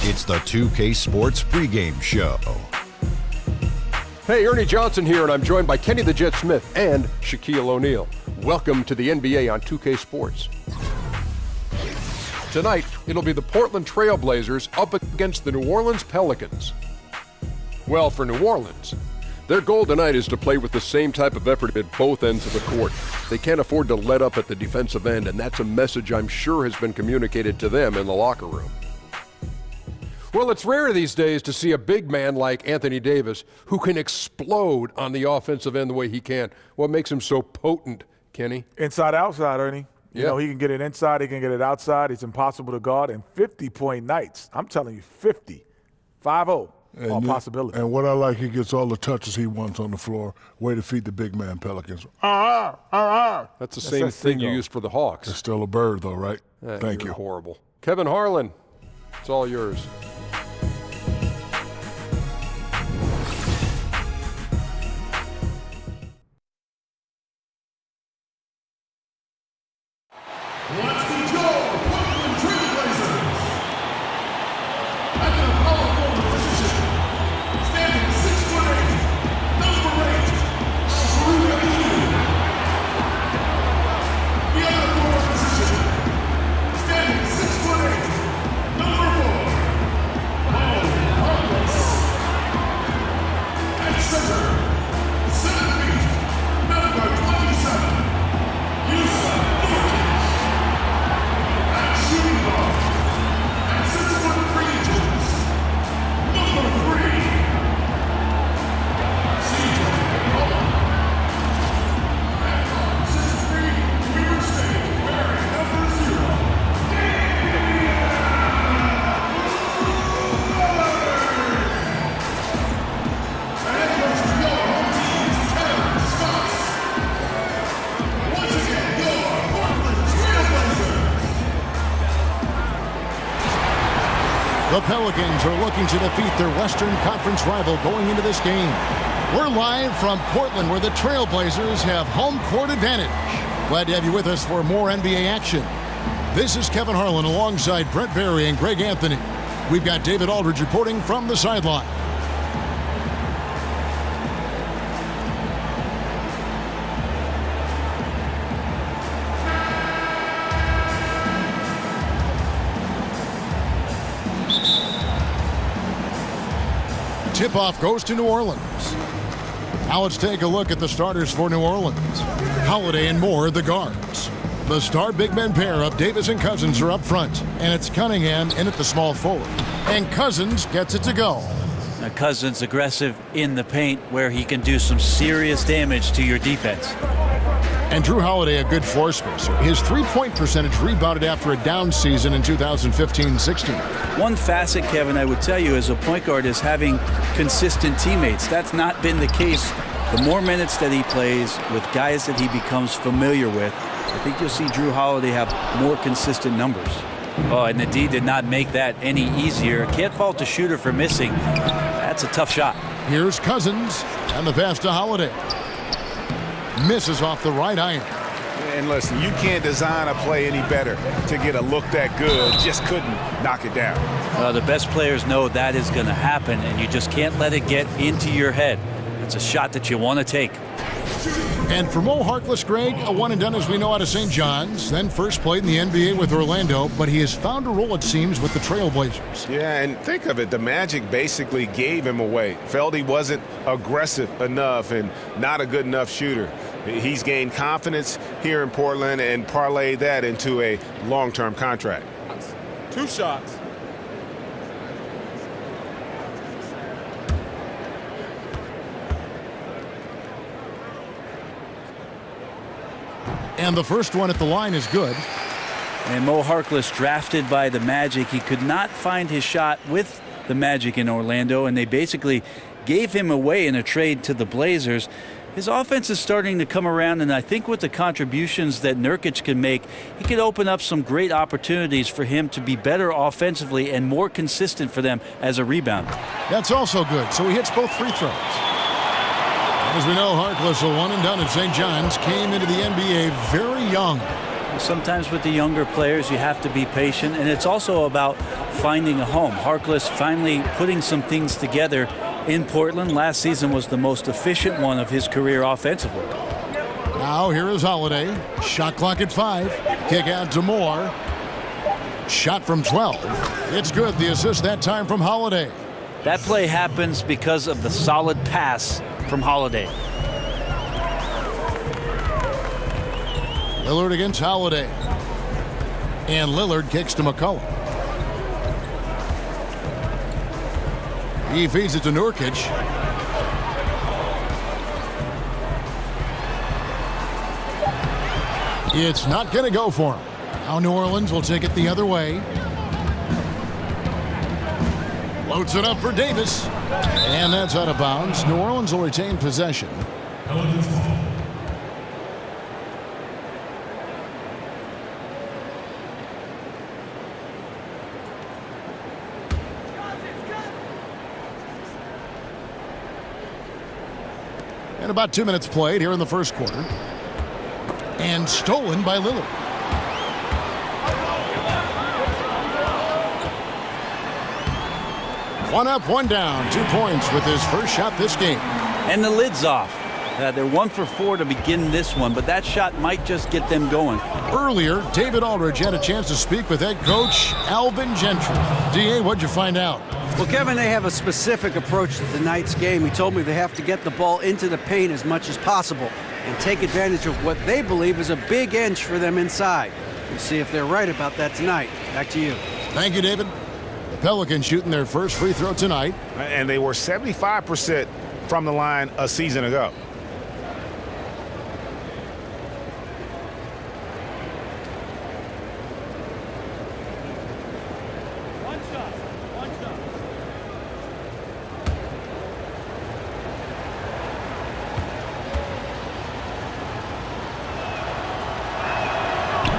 It's the 2K Sports pregame show. Hey, Ernie Johnson here, and I'm joined by Kenny the Jet Smith and Shaquille O'Neal. Welcome to the NBA on 2K Sports. Tonight, it'll be the Portland Trail Blazers up against the New Orleans Pelicans. Well, for New Orleans, their goal tonight is to play with the same type of effort at both ends of the court. They can't afford to let up at the defensive end, and that's a message I'm sure has been communicated to them in the locker room. Well, it's rare these days to see a big man like Anthony Davis who can explode on the offensive end the way he can. What makes him so potent, Kenny? Inside, outside, Ernie. You know, he can get it inside, he can get it outside. He's impossible to guard. And 50-point nights. I'm telling you, 50. 5-0. All possibility. And what I like, he gets all the touches he wants on the floor. Way to feed the big man Pelicans. That's the same thing you used for the Hawks. It's still a bird, though, right? Thank you. Horrible. Kevin Harlan, it's all yours. Let's meet your Portland Trail Blazers. At the power forward position, standing 6'8", number 8, Drew. The other forward position, standing 6'8", number 4, Harkless. At center, 7 feet, number 27, Yusuf. Shooting guard at 6'3", number 3, CJ Owen. At guard 6'3", Weaver State, wearing number 0. And goes to your home team's Terrence Scott. Once again, your Portland Trail Blazers. The Pelicans are looking to defeat their Western Conference rival going into this game. We're live from Portland, where the Trail Blazers have home court advantage. Glad to have you with us for more NBA action. This is Kevin Harlan alongside Brent Barry and Greg Anthony. We've got David Aldridge reporting from the sideline. Tip-off goes to New Orleans. Now let's take a look at the starters for New Orleans. Holiday and Moore, the guards. The star big men pair of Davis and Cousins are up front, and it's Cunningham in at the small forward. And Cousins gets it to go. Now Cousins aggressive in the paint where he can do some serious damage to your defense. And Drew Holiday, a good floor spacer. His three-point percentage rebounded after a down season in 2015-16. One facet, Kevin, I would tell you as a point guard is having consistent teammates. That's not been the case. The more minutes that he plays with guys that he becomes familiar with, I think you'll see Drew Holiday have more consistent numbers. Oh, and the D did not make that any easier. Can't fault the shooter for missing. That's a tough shot. Here's Cousins, and the pass to Holiday. Misses off the right iron. And listen, you can't design a play any better to get a look that good. Just couldn't knock it down. The best players know that is going to happen, and you just can't let it get into your head. It's a shot that you want to take. And for Mo Harkless, Greg, a one-and-done as we know out of St. John's, then first played in the NBA with Orlando, but he has found a role, it seems, with the Trail Blazers. Yeah, and think of it, the Magic basically gave him away. Felt he wasn't aggressive enough and not a good enough shooter. He's gained confidence here in Portland and parlayed that into a long-term contract. 2 shots. And the first one at the line is good. And Mo Harkless, drafted by the Magic, he could not find his shot with the Magic in Orlando, and they basically gave him away in a trade to the Blazers. His offense is starting to come around, and I think with the contributions that Nurkic can make, he could open up some great opportunities for him to be better offensively and more consistent for them as a rebounder. That's also good, so he hits both free throws. As we know, Harkless, a one-and-done at St. John's, came into the NBA very young. Sometimes with the younger players, you have to be patient, and it's also about finding a home. Harkless finally putting some things together in Portland. Last season was the most efficient one of his career offensively. Now here is Holiday. Shot clock at 5. Kick out to Moore. Shot from 12. It's good. The assist that time from Holiday. That play happens because of the solid pass from Holiday. Lillard against Holiday. And Lillard kicks to McCollum. He feeds it to Nurkic. It's not going to go for him. Now New Orleans will take it the other way. Loads it up for Davis. And that's out of bounds. New Orleans will retain possession. And about 2 minutes played here in the first quarter. And stolen by Lillard. One up, one down. 2 points with his first shot this game. And the lid's off. They're 1 for 4 to begin this one, but that shot might just get them going. Earlier, David Aldridge had a chance to speak with head coach Alvin Gentry. D.A., what'd you find out? Well, Kevin, they have a specific approach to tonight's game. He told me they have to get the ball into the paint as much as possible and take advantage of what they believe is a big inch for them inside. We'll see if they're right about that tonight. Back to you. Thank you, David. The Pelicans shooting their first free throw tonight. And they were 75% from the line a season ago.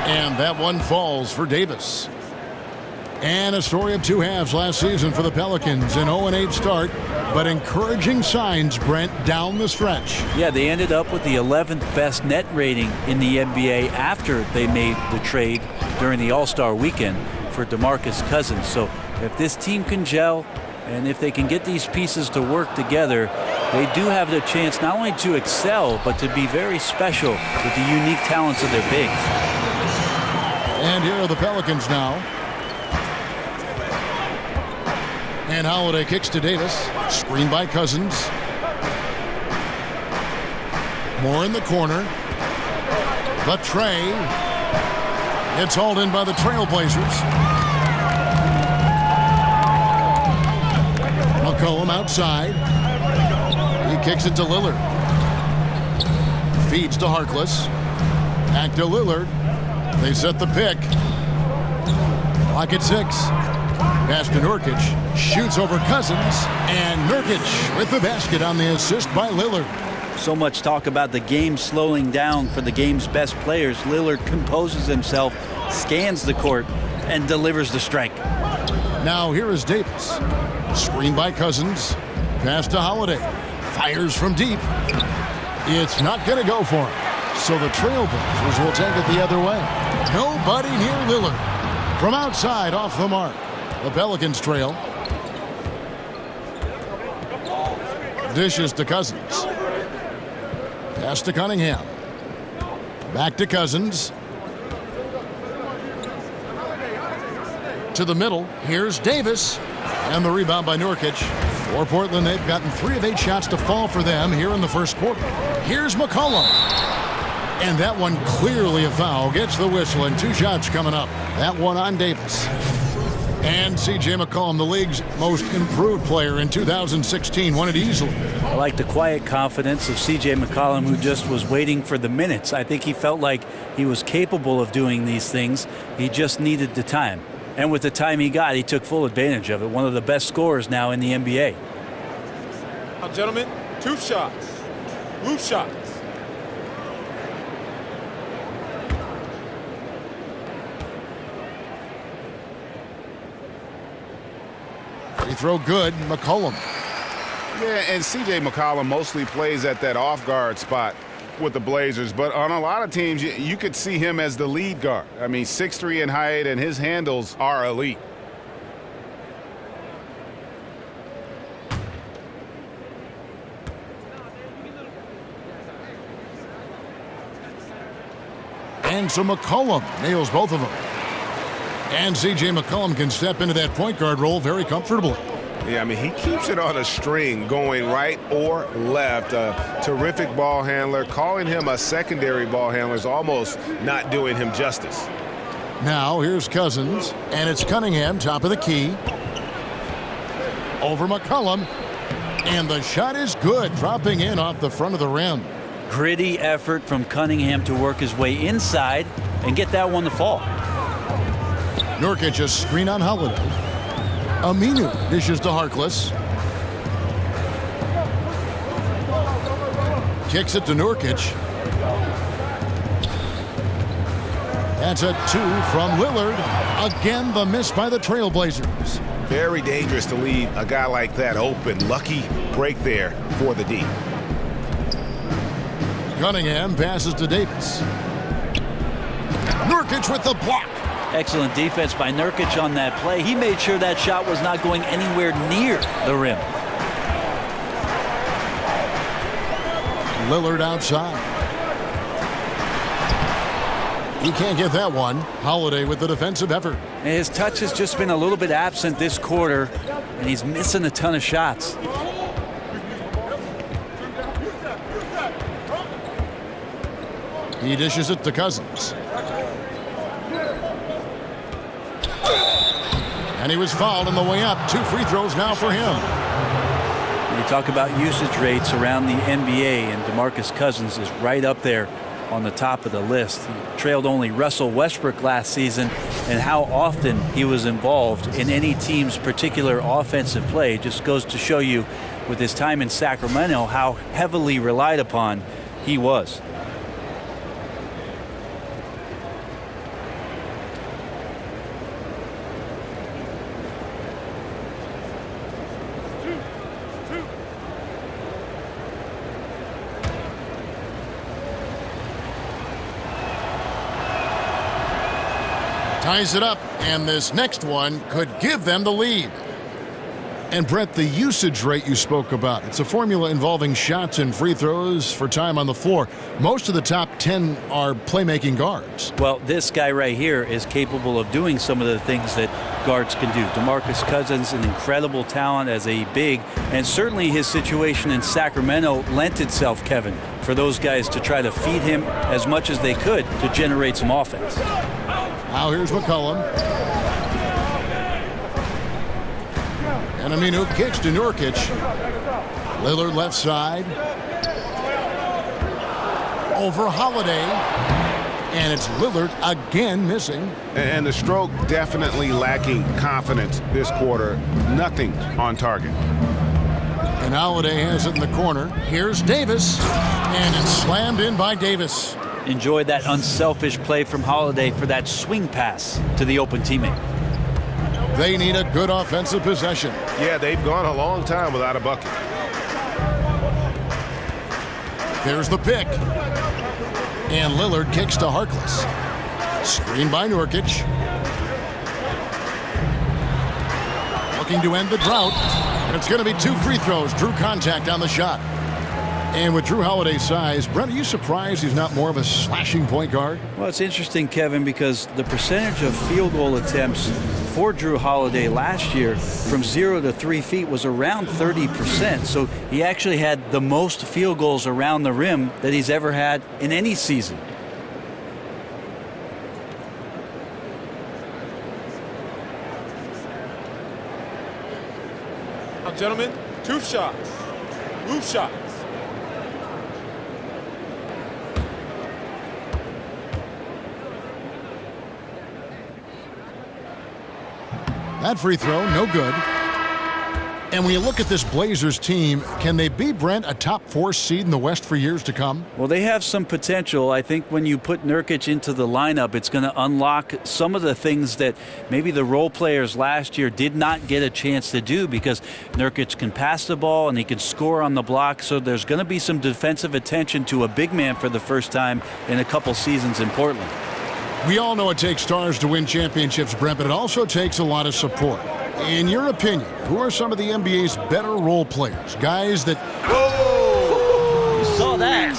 And that one falls for Davis. And a story of 2 halves last season for the Pelicans. An 0-8 start, but encouraging signs, Brent, down the stretch. Yeah, they ended up with the 11th best net rating in the NBA after they made the trade during the All-Star weekend for DeMarcus Cousins. So if this team can gel and if they can get these pieces to work together, they do have the chance not only to excel, but to be very special with the unique talents of their bigs. And here are the Pelicans now. And Holiday kicks to Davis. Screen by Cousins. Moore in the corner. The tray. It's hauled in by the Trailblazers. McCollum outside. He kicks it to Lillard. Feeds to Harkless. Back to Lillard. They set the pick. Clock at 6. Pass to Nurkic. Shoots over Cousins. And Nurkic with the basket on the assist by Lillard. So much talk about the game slowing down for the game's best players. Lillard composes himself, scans the court, and delivers the strike. Now here is Davis. Screen by Cousins. Pass to Holiday. Fires from deep. It's not going to go for him. So the Trailblazers will take it the other way. Nobody near Lillard. From outside, off the mark. The Pelicans trail. Dishes to Cousins. Pass to Cunningham. Back to Cousins. To the middle. Here's Davis. And the rebound by Nurkic. For Portland, they've gotten 3 of 8 shots to fall for them here in the first quarter. Here's McCollum. And that one clearly a foul. Gets the whistle, and 2 shots coming up. That one on Davis. And C.J. McCollum, the league's most improved player in 2016, won it easily. I like the quiet confidence of C.J. McCollum, who just was waiting for the minutes. I think he felt like he was capable of doing these things. He just needed the time. And with the time he got, he took full advantage of it. One of the best scorers now in the NBA. Now, gentlemen, 2 shots. Loose shots. Free throw good. McCollum. Yeah, and C.J. McCollum mostly plays at that off-guard spot. with the Blazers, but on a lot of teams, you could see him as the lead guard. I mean, 6'3" in height, and his handles are elite. And so McCollum nails both of them. And C.J. McCollum can step into that point guard role very comfortably. Yeah, I mean, he keeps it on a string going right or left. A terrific ball handler. Calling him a secondary ball handler is almost not doing him justice. Now here's Cousins, and it's Cunningham, top of the key. Over McCollum, and the shot is good, dropping in off the front of the rim. Gritty effort from Cunningham to work his way inside and get that one to fall. Nurkic a screen on Holiday. Aminu dishes to Harkless. Kicks it to Nurkic. That's a 2 from Lillard. Again, the miss by the Trailblazers. Very dangerous to leave a guy like that open. Lucky break there for the D. Cunningham passes to Davis. Nurkic with the block. Excellent defense by Nurkic on that play. He made sure that shot was not going anywhere near the rim. Lillard outside. He can't get that one. Holiday with the defensive effort. His touch has just been a little bit absent this quarter, and he's missing a ton of shots. He dishes it to Cousins. And he was fouled on the way up. 2 free throws now for him. You talk about usage rates around the NBA, and DeMarcus Cousins is right up there on the top of the list. He trailed only Russell Westbrook last season, and how often he was involved in any team's particular offensive play just goes to show you, with his time in Sacramento, how heavily relied upon he was. Ties it up, and this next one could give them the lead. And Brett, the usage rate you spoke about, it's a formula involving shots and free throws for time on the floor. Most of the top 10 are playmaking guards. Well, this guy right here is capable of doing some of the things that guards can do. DeMarcus Cousins, an incredible talent as a big, and certainly his situation in Sacramento lent itself, Kevin, for those guys to try to feed him as much as they could to generate some offense. Now here's McCollum. And Aminu kicks to Nurkic. Lillard left side. Over Holiday. And it's Lillard again missing. And the stroke definitely lacking confidence this quarter. Nothing on target. And Holiday has it in the corner. Here's Davis. And it's slammed in by Davis. Enjoyed that unselfish play from Holiday for that swing pass to the open teammate. They need a good offensive possession. Yeah, they've gone a long time without a bucket. There's the pick. And Lillard kicks to Harkless. Screen by Nurkic. Looking to end the drought. And it's going to be 2 free throws. Drew contact on the shot. And with Drew Holiday's size, Brent, are you surprised he's not more of a slashing point guard? Well, it's interesting, Kevin, because the percentage of field goal attempts for Drew Holiday last year from 0 to 3 feet was around 30%. So he actually had the most field goals around the rim that he's ever had in any season. Now, gentlemen, 2 shots. Loop shots. That free throw, no good. And when you look at this Blazers team, can they be, Brent, a top 4 seed in the West for years to come? Well, they have some potential. I think when you put Nurkic into the lineup, it's going to unlock some of the things that maybe the role players last year did not get a chance to do, because Nurkic can pass the ball and he can score on the block. So there's going to be some defensive attention to a big man for the first time in a couple seasons in Portland. We all know it takes stars to win championships, Brent, but it also takes a lot of support. In your opinion, who are some of the NBA's better role players? Guys that... Whoa! You saw that.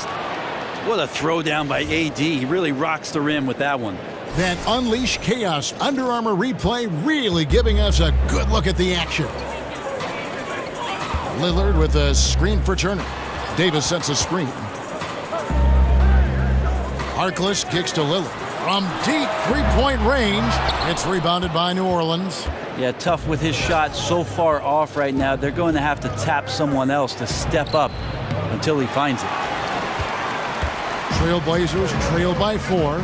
What a throwdown by AD. He really rocks the rim with that one. That unleash chaos Under Armour replay really giving us a good look at the action. Lillard with a screen for Turner. Davis sets a screen. Harkless kicks to Lillard. From deep three-point range, it's rebounded by New Orleans. Yeah, tough with his shot so far off right now. They're going to have to tap someone else to step up until he finds it. Trailblazers trail by 4.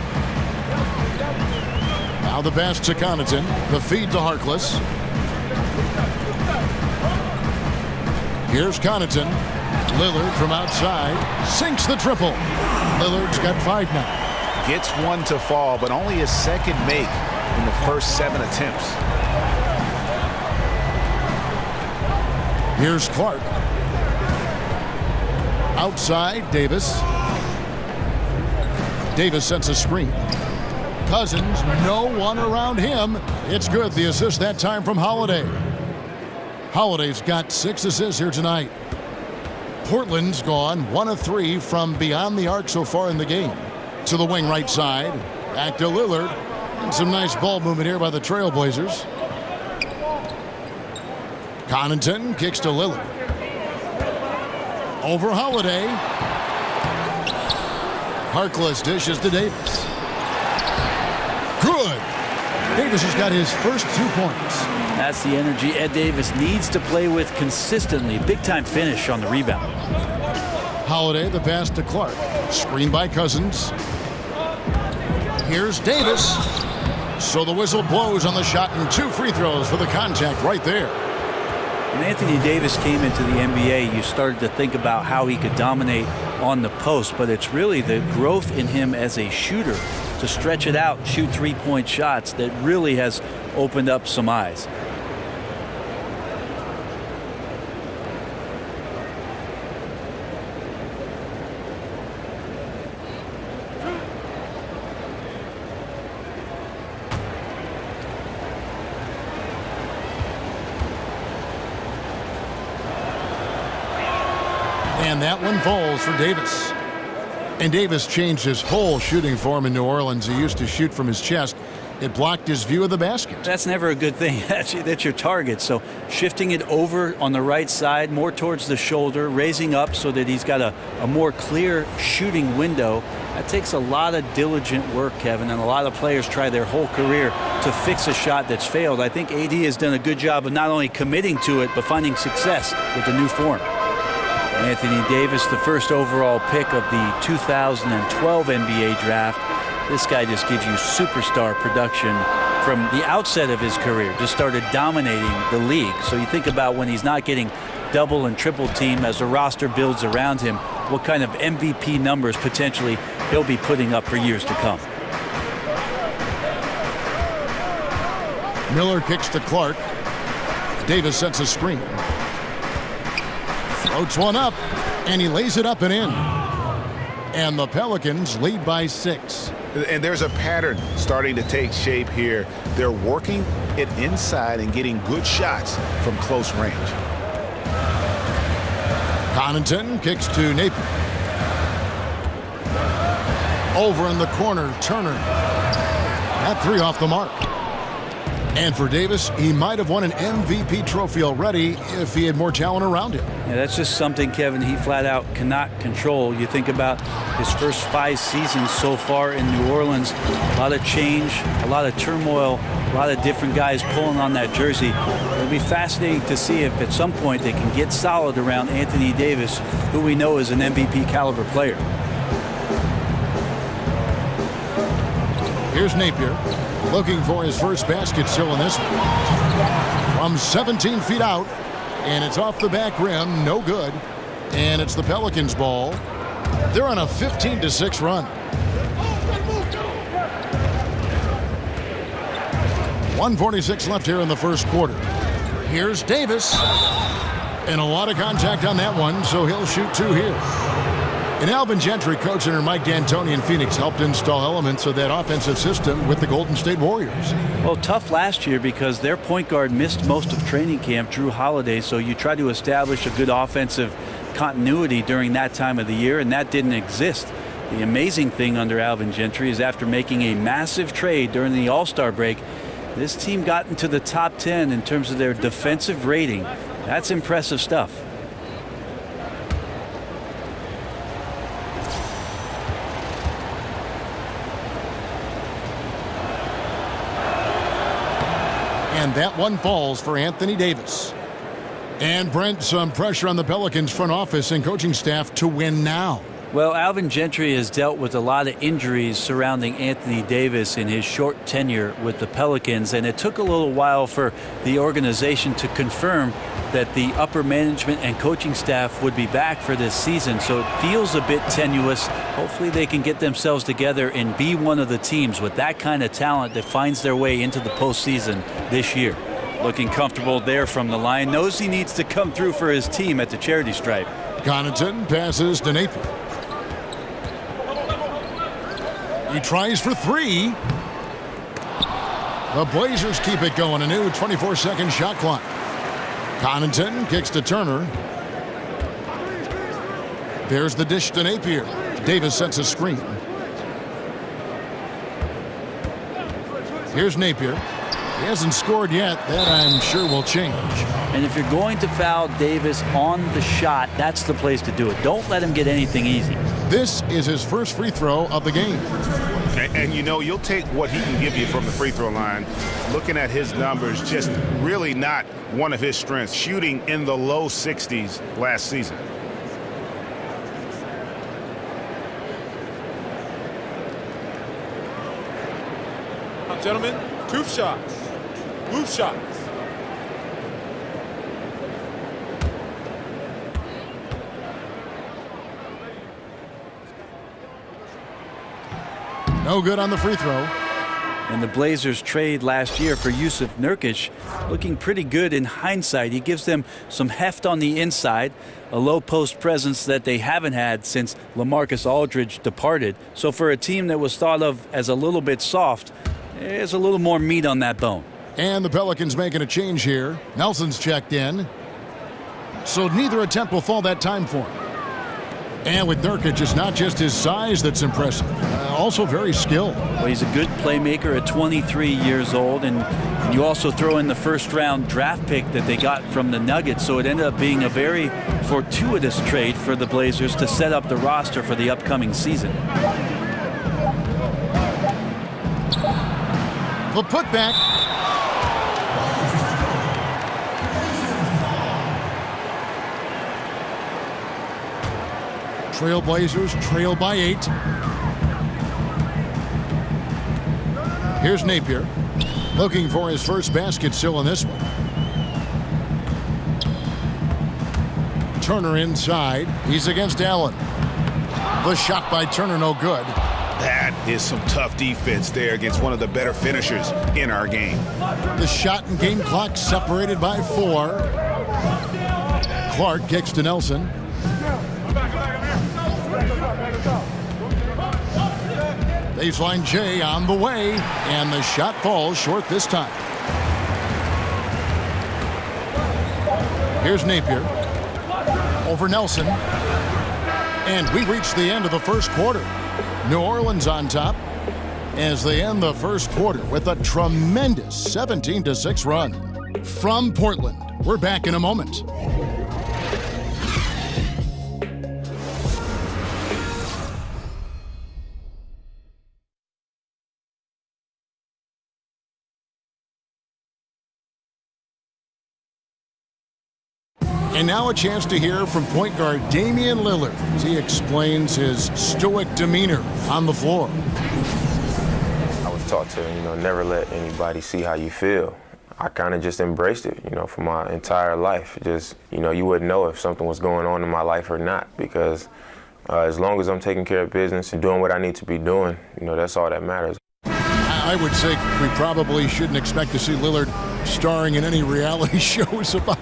Now the pass to Connaughton. The feed to Harkless. Here's Connaughton. Lillard from outside. Sinks the triple. Lillard's got 5 now. Gets one to fall, but only his second make in the first 7 attempts. Here's Clark. Outside, Davis. Davis sets a screen. Cousins, no one around him. It's good. The assist that time from Holiday. Holiday's got 6 assists here tonight. Portland's gone 1 of 3 from beyond the arc so far in the game. To the wing right side. Back to Lillard. And some nice ball movement here by the Trailblazers. Connaughton kicks to Lillard. Over Holiday. Harkless dishes to Davis. Good. Davis has got his first 2 points. That's the energy Ed Davis needs to play with consistently. Big-time finish on the rebound. Holiday, the pass to Clark. Screen by Cousins. Here's Davis. So the whistle blows on the shot and 2 free throws for the contact right there. When Anthony Davis came into the NBA, you started to think about how he could dominate on the post, but it's really the growth in him as a shooter to stretch it out, shoot 3-point shots that really has opened up some eyes. And that one falls for Davis. And Davis changed his whole shooting form in New Orleans. He used to shoot from his chest. It blocked his view of the basket. That's never a good thing. That's your target. So shifting it over on the right side, more towards the shoulder, raising up so that he's got a more clear shooting window. That takes a lot of diligent work, Kevin, and a lot of players try their whole career to fix a shot that's failed. I think AD has done a good job of not only committing to it, but finding success with the new form. Anthony Davis, the first overall pick of the 2012 NBA draft. This guy just gives you superstar production from the outset of his career. Just started dominating the league. So you think about when he's not getting double and triple teamed as the roster builds around him, what kind of MVP numbers potentially he'll be putting up for years to come. Miller kicks to Clark. Davis sets a screen. Floats one up, and he lays it up and in. And the Pelicans lead by 6. And there's a pattern starting to take shape here. They're working it inside and getting good shots from close range. Connaughton kicks to Napier. Over in the corner, Turner. That 3 off the mark. And for Davis, he might have won an MVP trophy already if he had more talent around him. Yeah, that's just something, Kevin, he flat out cannot control. You think about his first 5 seasons so far in New Orleans. A lot of change, a lot of turmoil, a lot of different guys pulling on that jersey. It'll be fascinating to see if at some point they can get solid around Anthony Davis, who we know is an MVP caliber player. Here's Napier, looking for his first basket still in this one. From 17 feet out, And it's off the back rim, no good. And it's the Pelicans' ball. They're on a 15-6 run. 1:46 left here in the first quarter. Here's Davis. And a lot of contact on that one, so he'll shoot 2 here. And Alvin Gentry, coach under Mike D'Antoni in Phoenix, helped install elements of that offensive system with the Golden State Warriors. Well, tough last year because their point guard missed most of training camp, Drew Holiday, so you try to establish a good offensive continuity during that time of the year, and that didn't exist. The amazing thing under Alvin Gentry is after making a massive trade during the All-Star break, this team got into the top 10 in terms of their defensive rating. That's impressive stuff. And that one falls for Anthony Davis. And Brent, some pressure on the Pelicans front office and coaching staff to win now. Well, Alvin Gentry has dealt with a lot of injuries surrounding Anthony Davis in his short tenure with the Pelicans, and it took a little while for the organization to confirm that the upper management and coaching staff would be back for this season, so it feels a bit tenuous. Hopefully they can get themselves together and be one of the teams with that kind of talent that finds their way into the postseason this year. Looking comfortable there from the line, knows he needs to come through for his team at the charity stripe. Connaughton passes to Napier. He tries for 3. The Blazers keep it going. A new 24-second shot clock. Connaughton kicks to Turner. There's the dish to Napier. Davis sets a screen. Here's Napier. He hasn't scored yet. That, I'm sure, will change. And if you're going to foul Davis on the shot, that's the place to do it. Don't let him get anything easy. This is his first free throw of the game. And you know, you'll take what he can give you from the free throw line. Looking at his numbers, just really not one of his strengths. Shooting in the low 60s last season. Gentlemen, 2 shots. Loose shots. No good on the free throw. And the Blazers trade last year for Yusuf Nurkic, looking pretty good in hindsight. He gives them some heft on the inside, a low post presence that they haven't had since LaMarcus Aldridge departed. So for a team that was thought of as a little bit soft, there's a little more meat on that bone. And the Pelicans making a change here. Nelson's checked in. So neither attempt will fall that time for him. And with Nurkic, it's not just his size that's impressive, also very skilled. Well, he's a good playmaker at 23 years old, and you also throw in the first-round draft pick that they got from the Nuggets, so it ended up being a very fortuitous trade for the Blazers to set up the roster for the upcoming season. The putback. Trailblazers trail by 8. Here's Napier, looking for his first basket still in this one. Turner inside. He's against Allen. The shot by Turner, no good. That is some tough defense there against one of the better finishers in our game. The shot and game clock separated by 4. Clark kicks to Nelson. Baseline J on the way, and the shot falls short this time. Here's Napier. Over Nelson. And we reach the end of the first quarter. New Orleans on top as they end the first quarter with a tremendous 17-6 run. From Portland, we're back in a moment. And now a chance to hear from point guard Damian Lillard as he explains his stoic demeanor on the floor. I was taught to, never let anybody see how you feel. I kind of just embraced it, for my entire life. Just, you wouldn't know if something was going on in my life or not, because as long as I'm taking care of business and doing what I need to be doing, that's all that matters. I would say we probably shouldn't expect to see Lillard starring in any reality shows about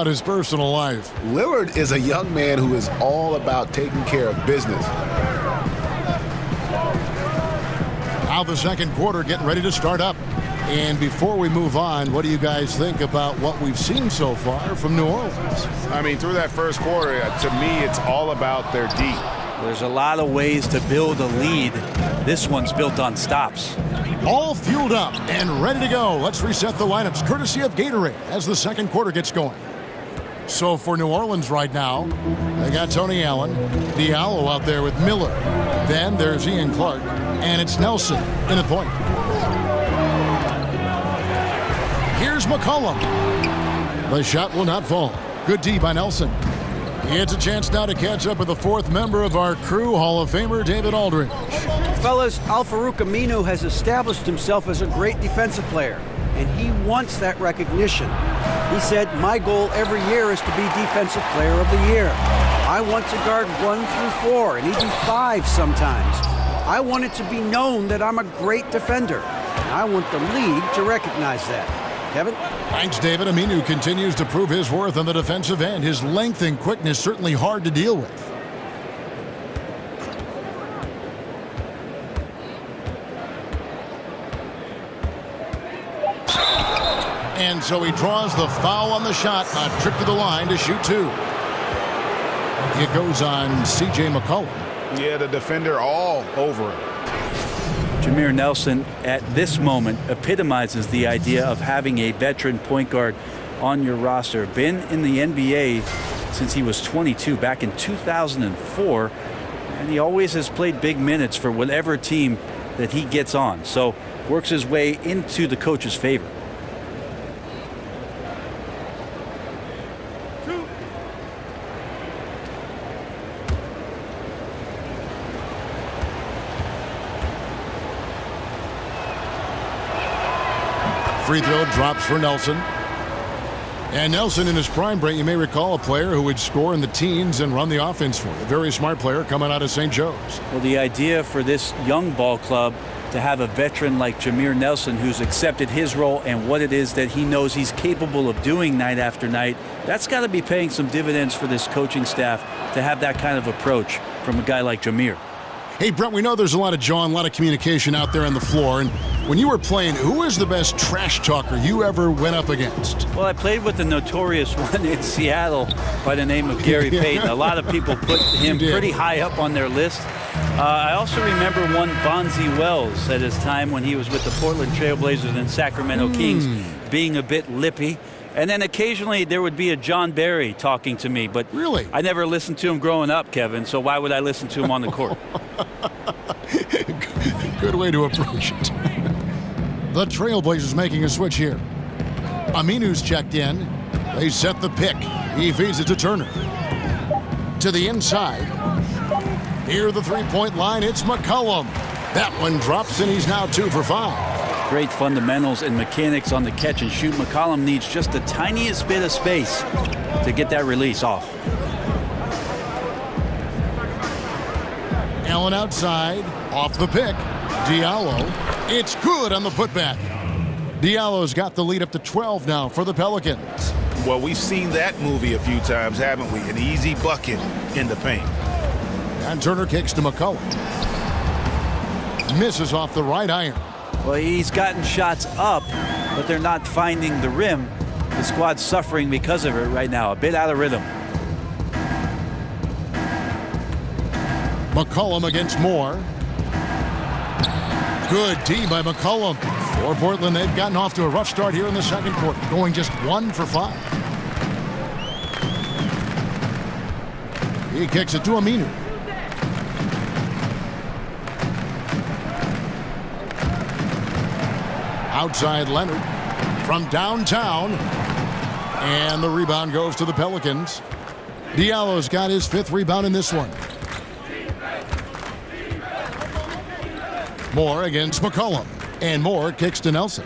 his personal life. Lillard is a young man who is all about taking care of business. Now the second quarter getting ready to start up. And before we move on, what do you guys think about what we've seen so far from New Orleans? I mean, through that first quarter, to me, it's all about their D. There's a lot of ways to build a lead. This one's built on stops. All fueled up and ready to go. Let's reset the lineups courtesy of Gatorade as the second quarter gets going. So for New Orleans right now, they got Tony Allen, Diallo out there with Miller. Then there's Ian Clark, and it's Nelson in the point. Here's McCollum. The shot will not fall. Good D by Nelson. He gets a chance now to catch up with the fourth member of our crew, Hall of Famer David Aldridge. Fellas, Al-Farouq Aminu has established himself as a great defensive player, and he wants that recognition. He said, my goal every year is to be Defensive Player of the Year. I want to guard 1 through 4 and even 5 sometimes. I want it to be known that I'm a great defender, and I want the league to recognize that. Kevin? Thanks, David. Aminu continues to prove his worth on the defensive end. His length and quickness certainly hard to deal with. And so he draws the foul on the shot. A trip to the line to shoot 2. It goes on C.J. McCollum. Yeah, the defender all over him. Jameer Nelson, at this moment, epitomizes the idea of having a veteran point guard on your roster. Been in the NBA since he was 22, back in 2004, and he always has played big minutes for whatever team that he gets on. So works his way into the coach's favor. Free throw drops for Nelson. And Nelson in his prime, Brent, you may recall a player who would score in the teens and run the offense for you. A very smart player coming out of St. Joe's. Well, the idea for this young ball club to have a veteran like Jameer Nelson who's accepted his role and what it is that he knows he's capable of doing night after night, that's got to be paying some dividends for this coaching staff to have that kind of approach from a guy like Jameer. Hey, Brent, we know there's a lot of John, a lot of communication out there on the floor. And when you were playing, who was the best trash talker you ever went up against? Well, I played with the notorious one in Seattle by the name of Gary Payton. A lot of people put him pretty high up on their list. I also remember one Bonzi Wells at his time when he was with the Portland Trail Blazers and Sacramento Kings, being a bit lippy. And then occasionally there would be a John Barry talking to me. But really, I never listened to him growing up, Kevin, so why would I listen to him on the court? Good way to approach it. The Trailblazers making a switch here. Aminu's checked in. They set the pick. He feeds it to Turner. To the inside. Near the three-point line, it's McCollum. That one drops, and he's now 2 for 5. Great fundamentals and mechanics on the catch and shoot. McCollum needs just the tiniest bit of space to get that release off. Allen outside, off the pick. Diallo, it's good on the putback. Diallo's got the lead up to 12 now for the Pelicans. Well, we've seen that movie a few times, haven't we? An easy bucket in the paint. And Turner kicks to McCollum. Misses off the right iron. Well, he's gotten shots up, but they're not finding the rim. The squad's suffering because of it right now, a bit out of rhythm. McCollum against Moore. Good D by McCollum. For Portland, they've gotten off to a rough start here in the second quarter, going just 1 for 5. He kicks it to Aminu. Outside Leonard from downtown. And the rebound goes to the Pelicans. Diallo's got his 5th rebound in this one. Moore against McCollum. And Moore kicks to Nelson.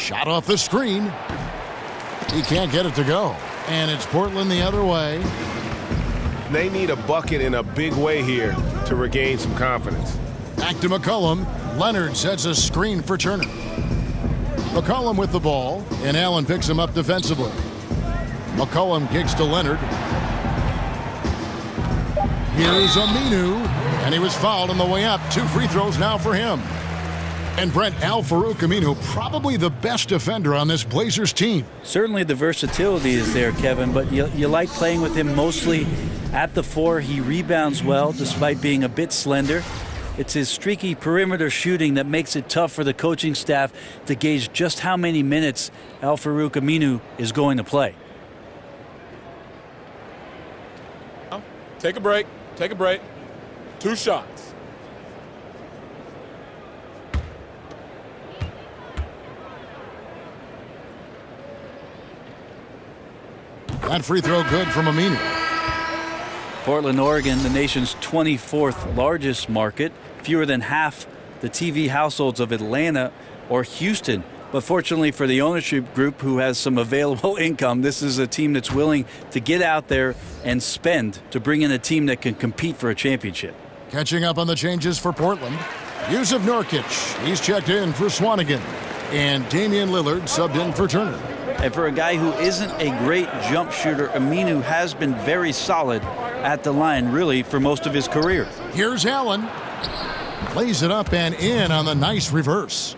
Shot off the screen. He can't get it to go. And it's Portland the other way. They need a bucket in a big way here to regain some confidence. Back to McCollum. Leonard sets a screen for Turner. McCollum with the ball, and Allen picks him up defensively. McCollum kicks to Leonard. Here's Aminu, and he was fouled on the way up. 2 free throws now for him. And Brent, Al-Farouq Aminu, probably the best defender on this Blazers team. Certainly the versatility is there, Kevin, but you like playing with him mostly at the 4. He rebounds well despite being a bit slender. It's his streaky perimeter shooting that makes it tough for the coaching staff to gauge just how many minutes Al-Farouq Aminu is going to play. Take a break. Take a break. 2 shots. That free throw good from Aminu. Portland, Oregon, the nation's 24th largest market, fewer than half the TV households of Atlanta or Houston. But fortunately for the ownership group who has some available income, this is a team that's willing to get out there and spend to bring in a team that can compete for a championship. Catching up on the changes for Portland. Yusuf Nurkic, he's checked in for Swanigan. And Damian Lillard subbed in for Turner. And for a guy who isn't a great jump shooter, Aminu has been very solid at the line, really, for most of his career. Here's Allen. Plays it up and in on the nice reverse.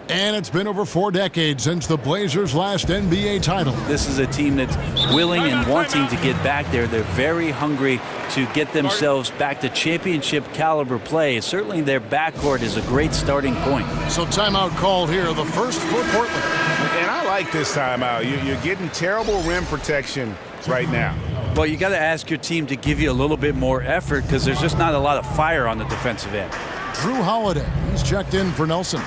And it's been over 4 decades since the Blazers' last NBA title. This is a team that's willing and wanting to get back there. They're very hungry to get themselves back to championship caliber play. Certainly their backcourt is a great starting point. So timeout called here, the first for Portland. And I like this timeout. You're getting terrible rim protection right now. Well, you got to ask your team to give you a little bit more effort because there's just not a lot of fire on the defensive end. Drew Holiday, he's checked in for Nelson.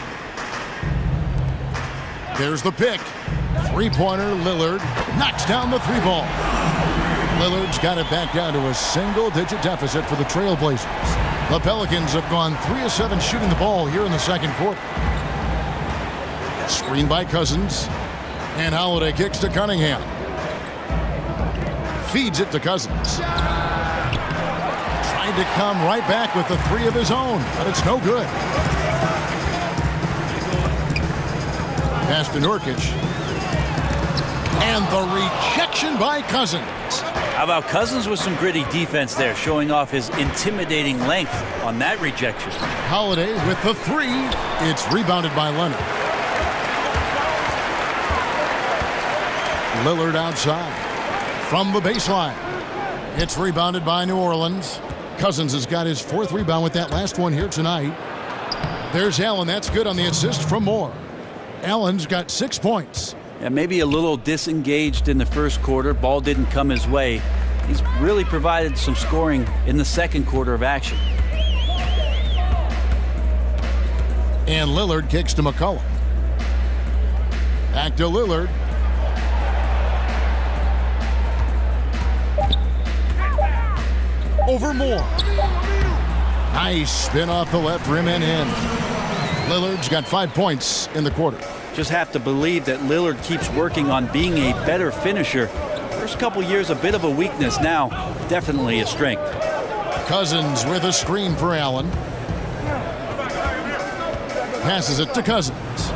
There's the pick. 3-pointer, Lillard knocks down the 3-ball. Lillard's got it back down to a single-digit deficit for the Trailblazers. The Pelicans have gone 3 of 7 shooting the ball here in the second quarter. Screen by Cousins. And Holiday kicks to Cunningham. Feeds it to Cousins. Trying to come right back with the 3 of his own, but it's no good. Pass to Nurkic. And the rejection by Cousins. How about Cousins with some gritty defense there, showing off his intimidating length on that rejection. Holiday with the 3. It's rebounded by Leonard. Lillard outside. From the baseline. It's rebounded by New Orleans. Cousins has got his 4th rebound with that last one here tonight. There's Allen. That's good on the assist from Moore. Allen's got 6 points. And maybe a little disengaged in the first quarter. Ball didn't come his way. He's really provided some scoring in the second quarter of action. And Lillard kicks to McCollum. Back to Lillard. Over Moore. Nice spin off the left rim and in. Lillard's got 5 points in the quarter. Just have to believe that Lillard keeps working on being a better finisher. First couple years, a bit of a weakness. Now, definitely a strength. Cousins with a screen for Allen. Passes it to Cousins.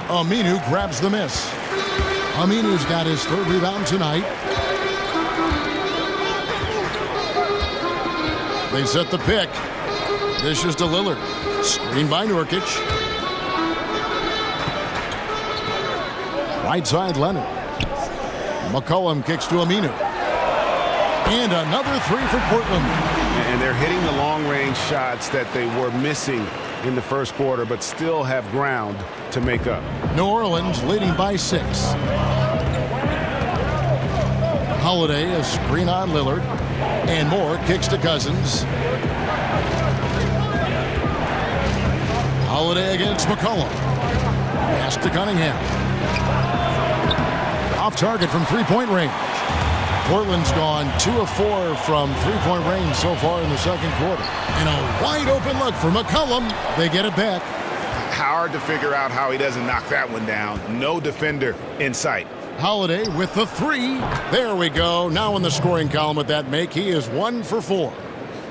Aminu grabs the miss. Aminu's got his 3rd rebound tonight. They set the pick. Dishes to Lillard. Screen by Nurkic. Right side, Leonard. McCollum kicks to Aminu. And another 3 for Portland. And they're hitting the long-range shots that they were missing in the first quarter, but still have ground to make up. New Orleans leading by 6. Holiday, a screen on Lillard. And Moore kicks to Cousins. Holiday against McCollum. Pass to Cunningham. Off target from 3-point range. Portland's gone 2 of 4 from 3-point range so far in the second quarter. And a wide open look for McCollum. They get it back. hard to figure out how he doesn't knock that one down. No defender in sight. Holiday with the three. There we go. Now in the scoring column with that make, he is 1 for 4.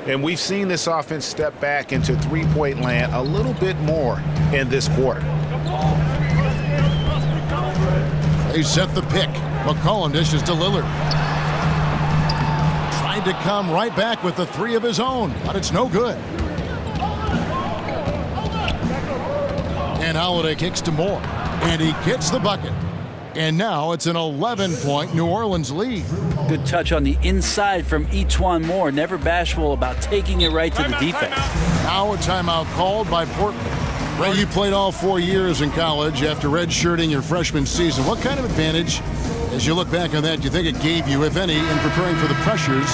And we've seen this offense step back into three-point land a little bit more in this quarter. They set the pick. McCollum dishes to Lillard. Tried to come right back with the three of his own, but it's no good. And Holiday kicks to Moore, and he gets the bucket. And now it's an 11-point New Orleans lead. Good touch on the inside from E'Twaun Moore. Never bashful about taking it right to the defense. Now a timeout called by Portland. Ray, you played all 4 years in college after redshirting your freshman season. What kind of advantage, as you look back on that, do you think it gave you, if any, in preparing for the pressures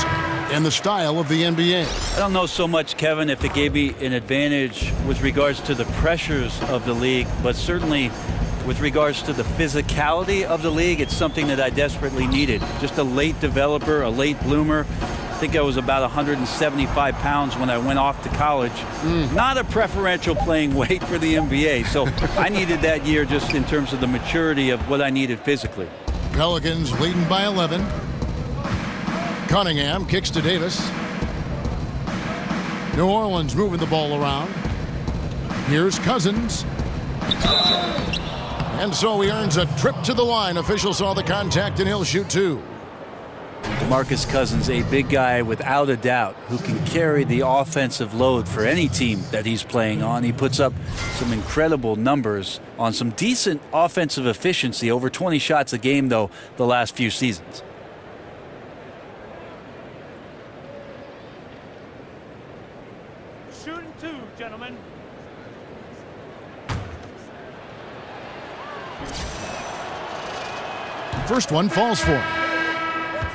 and the style of the NBA? I don't know so much, Kevin, if it gave me an advantage with regards to the pressures of the league, but certainly with regards to the physicality of the league, it's something that I desperately needed. Just a late developer, a late bloomer. I think I was about 175 pounds when I went off to college. Not a preferential playing weight for the NBA, so I needed that year just in terms of the maturity of what I needed physically. Pelicans leading by 11. Cunningham kicks to Davis. New Orleans moving the ball around. Here's Cousins. And so he earns a trip to the line. Officials saw the contact, and he'll shoot two. DeMarcus Cousins, a big guy without a doubt who can carry the offensive load for any team that he's playing on. He puts up some incredible numbers on some decent offensive efficiency, over 20 shots a game, though, the last few seasons. Shooting two, gentlemen. First one falls for him.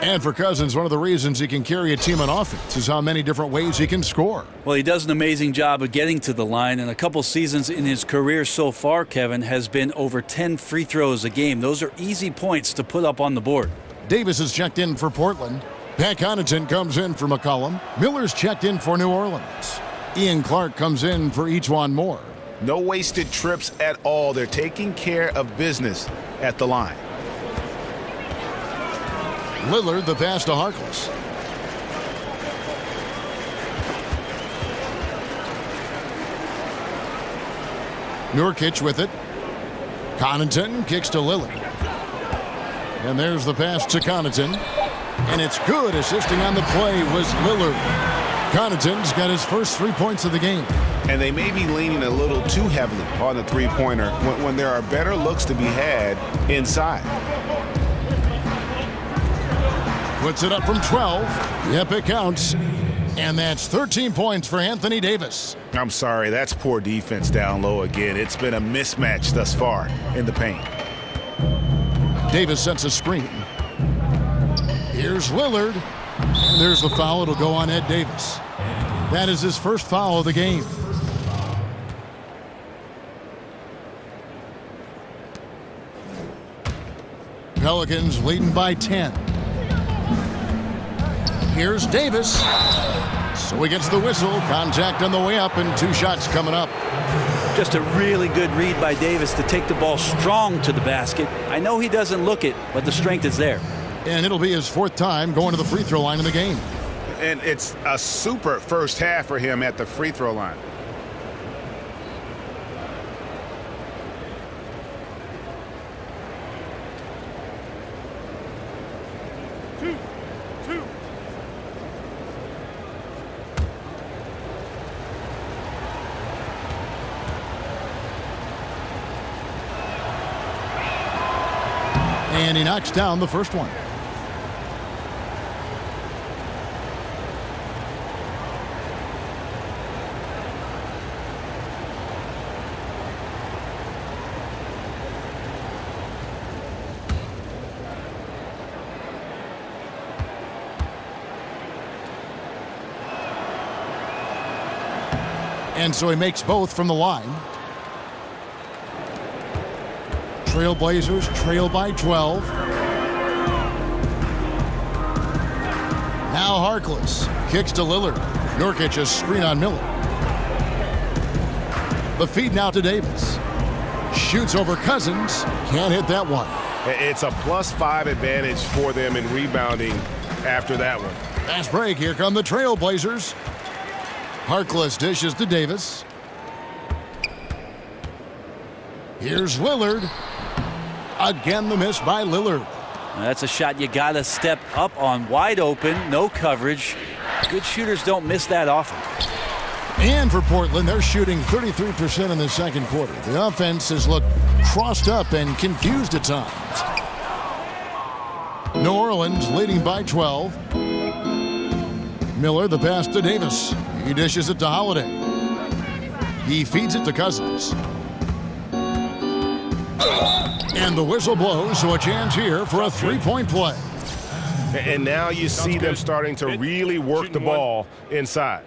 And for Cousins, one of the reasons he can carry a team on offense is how many different ways he can score. Well, he does an amazing job of getting to the line, and a couple seasons in his career so far, Kevin, has been over 10 free throws a game. Those are easy points to put up on the board. Davis is checked in for Portland. Pat Connaughton comes in for McCollum. Miller's checked in for New Orleans. Ian Clark comes in for E'Twaun Moore. No wasted trips at all. They're taking care of business at the line. Lillard the pass to Harkless. Nurkic with it. Connaughton kicks to Lillard. And there's the pass to Connaughton. And it's good. Assisting on the play was Lillard. Connaughton's got his first 3 points of the game. And they may be leaning a little too heavily on the three-pointer when there are better looks to be had inside. Puts it up from 12. Yep, it counts. And that's 13 points for Anthony Davis. I'm sorry, that's poor defense down low again. It's been a mismatch thus far in the paint. Davis sets a screen. Here's Lillard. And there's the foul. It'll go on Ed Davis. That is his first foul of the game. Pelicans leading by 10. Here's Davis. So he gets the whistle. Contact on the way up, and 2 shots coming up. Just a really good read by Davis to take the ball strong to the basket. I know he doesn't look it, but the strength is there. And it'll be his 4th time going to the free throw line in the game. And it's a super first half for him at the free throw line. And he knocks down the first one. And so he makes both from the line. Trailblazers trail by 12. Now Harkless kicks to Lillard. Nurkic a screen on Miller. The feed now to Davis. Shoots over Cousins. Can't hit that one. It's a +5 advantage for them in rebounding after that one. Fast break. Here come the Trailblazers. Harkless dishes to Davis. Here's Lillard. Again, the miss by Lillard. That's a shot you got to step up on. Wide open, no coverage. Good shooters don't miss that often. And for Portland, they're shooting 33% in the second quarter. The offense has looked crossed up and confused at times. New Orleans leading by 12. Miller, the pass to Davis. He dishes it to Holiday. He feeds it to Cousins. And the whistle blows, so a chance here for a three-point play. And now you see them starting to really work the ball inside.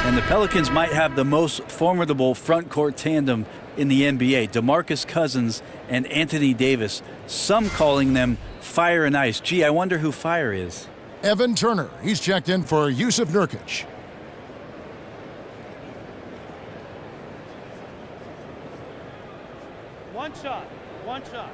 And the Pelicans might have the most formidable front court tandem in the NBA. DeMarcus Cousins and Anthony Davis. Some calling them Fire and Ice. Gee, I wonder who Fire is. Evan Turner. He's checked in for Yusuf Nurkic. One shot. One shot.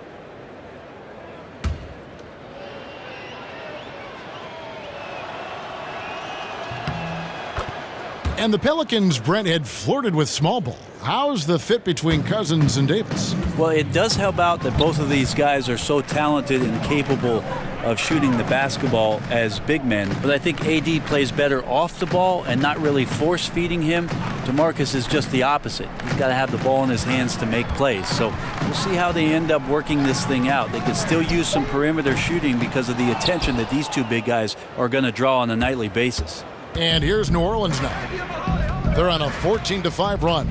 And the Pelicans, Brent, had flirted with small ball. How's the fit between Cousins and Davis? Well, it does help out that both of these guys are so talented and capable of shooting the basketball as big men. But I think AD plays better off the ball and not really force-feeding him. DeMarcus is just the opposite. He's got to have the ball in his hands to make plays. So we'll see how they end up working this thing out. They could still use some perimeter shooting because of the attention that these two big guys are going to draw on a nightly basis. And here's New Orleans now. They're on a 14-5 run.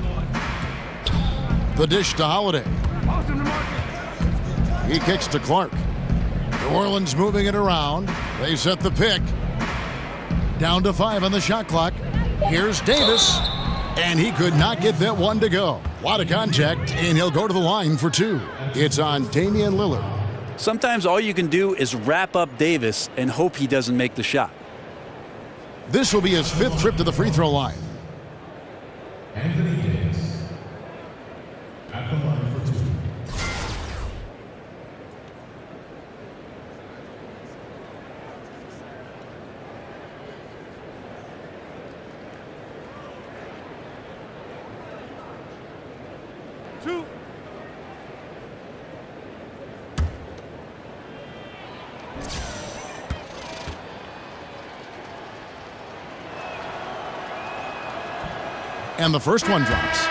The dish to Holiday. He kicks to Clark. New Orleans moving it around. They set the pick. Down to 5 on the shot clock. Here's Davis. And he could not get that one to go. A lot of contact, and he'll go to the line for 2. It's on Damian Lillard. Sometimes all you can do is wrap up Davis and hope he doesn't make the shot. This will be his 5th trip to the free throw line. Anthony Davis at the line for 2. And the first one drops.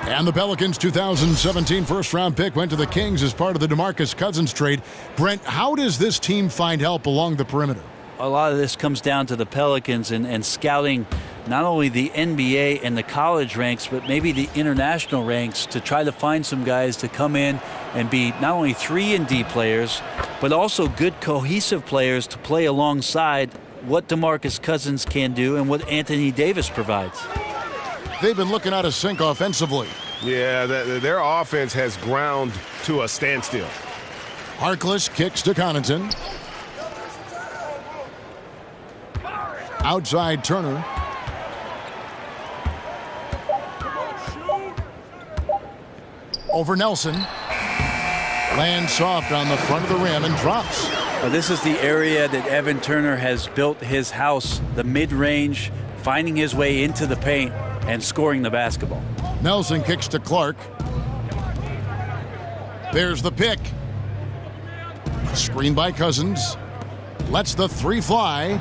And the Pelicans' 2017 first-round pick went to the Kings as part of the DeMarcus Cousins trade. Brent, how does this team find help along the perimeter? A lot of this comes down to the Pelicans and scouting not only the NBA and the college ranks, but maybe the international ranks to try to find some guys to come in and be not only 3 and D players, but also good cohesive players to play alongside what DeMarcus Cousins can do and what Anthony Davis provides. They've been looking out of sync offensively. Yeah, their offense has ground to a standstill. Harkless kicks to Connaughton. Outside Turner. Over Nelson. Lands soft on the front of the rim and drops. This is the area that Evan Turner has built his house, the mid-range, finding his way into the paint and scoring the basketball. Nelson kicks to Clark. There's the pick. Screen by Cousins. Lets the 3 fly.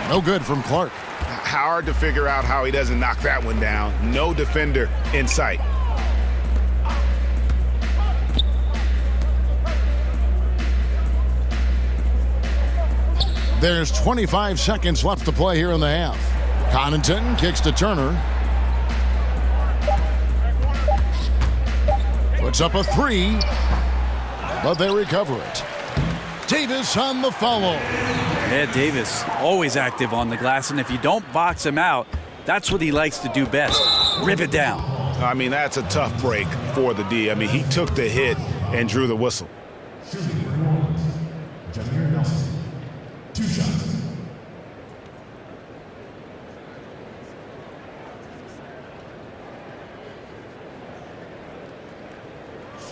No good from Clark. Hard to figure out how he doesn't knock that one down. No defender in sight. There's 25 seconds left to play here in the half. Connaughton kicks to Turner. Puts up a 3, but they recover it. Davis on the follow. Yeah, Davis always active on the glass, and if you don't box him out, that's what he likes to do best. Rip it down. I mean, that's a tough break for the D. I mean, he took the hit and drew the whistle. Shooting for New Orleans, Jameer Nelson. 2 shots.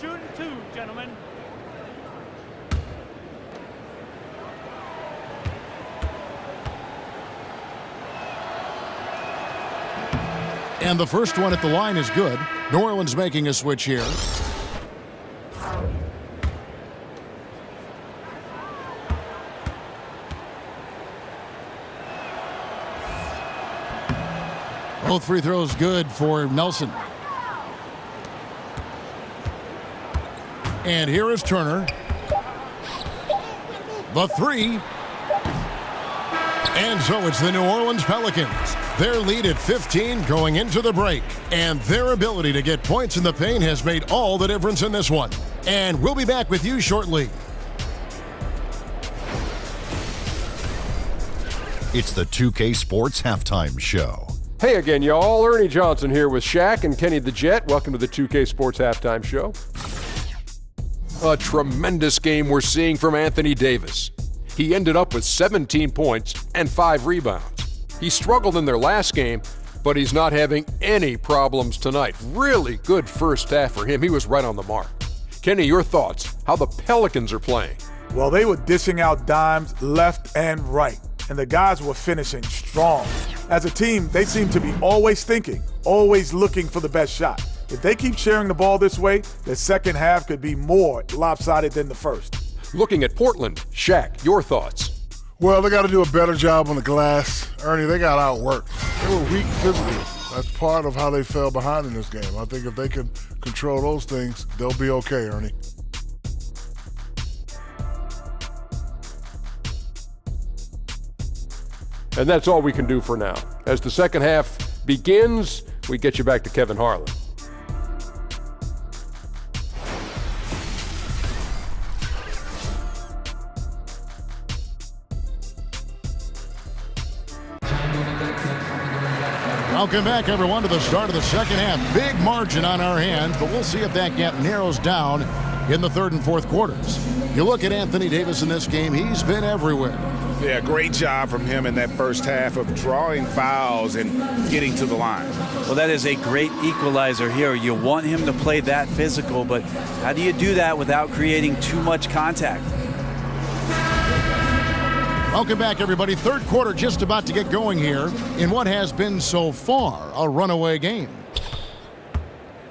Shooting 2, gentlemen. And the first one at the line is good. New Orleans making a switch here. Both free throws good for Nelson. And here is Turner. The 3. And so it's the New Orleans Pelicans. Their lead at 15 going into the break. And their ability to get points in the paint has made all the difference in this one. And we'll be back with you shortly. It's the 2K Sports Halftime Show. Hey again, y'all. Ernie Johnson here with Shaq and Kenny the Jet. Welcome to the 2K Sports Halftime Show. A tremendous game we're seeing from Anthony Davis. He ended up with 17 points and 5 rebounds. He struggled in their last game, but he's not having any problems tonight. Really good first half for him. He was right on the mark. Kenny, your thoughts? How the Pelicans are playing? Well, they were dishing out dimes left and right, and the guys were finishing strong. As a team, they seem to be always thinking, always looking for the best shot. If they keep sharing the ball this way, the second half could be more lopsided than the first. Looking at Portland, Shaq, your thoughts? Well, they got to do a better job on the glass. Ernie, they got outworked. They were weak physically. That's part of how they fell behind in this game. I think if they can control those things, they'll be okay, Ernie. And that's all we can do for now. As the second half begins, we get you back to Kevin Harlan. Welcome back, everyone, to the start of the second half. Big margin on our hands, but we'll see if that gap narrows down in the third and fourth quarters. You look at Anthony Davis in this game, he's been everywhere. Yeah, great job from him in that first half of drawing fouls and getting to the line. Well, that is a great equalizer here. You want him to play that physical, but how do you do that without creating too much contact? Welcome back, everybody. Third quarter just about to get going here in what has been so far a runaway game.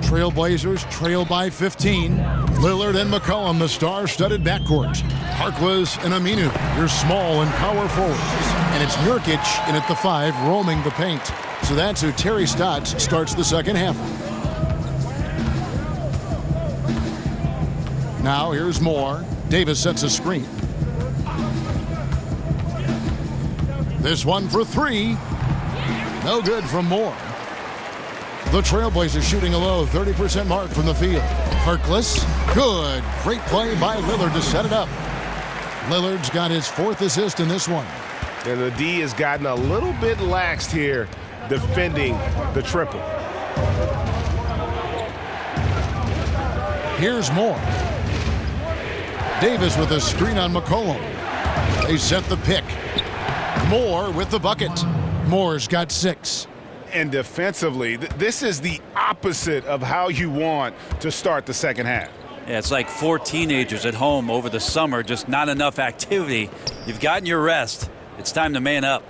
Trailblazers trail by 15. Lillard and McCollum, the star-studded backcourt. Harkless and Aminu, your small and power forwards. And it's Nurkic in at the 5, roaming the paint. So that's who Terry Stotts starts the second half. Now here's Moore. Davis sets a screen. This one for 3. No good from Moore. The Trailblazers shooting a low 30% mark from the field. Harkless, good. Great play by Lillard to set it up. Lillard's got his 4th assist in this one. And the D has gotten a little bit laxed here defending the triple. Here's Moore. Davis with a screen on McCollum. They set the pick. Moore with the bucket. Moore's got 6. And defensively, this is the opposite of how you want to start the second half. Yeah, it's like 4 teenagers at home over the summer, just not enough activity. You've gotten your rest. It's time to man up.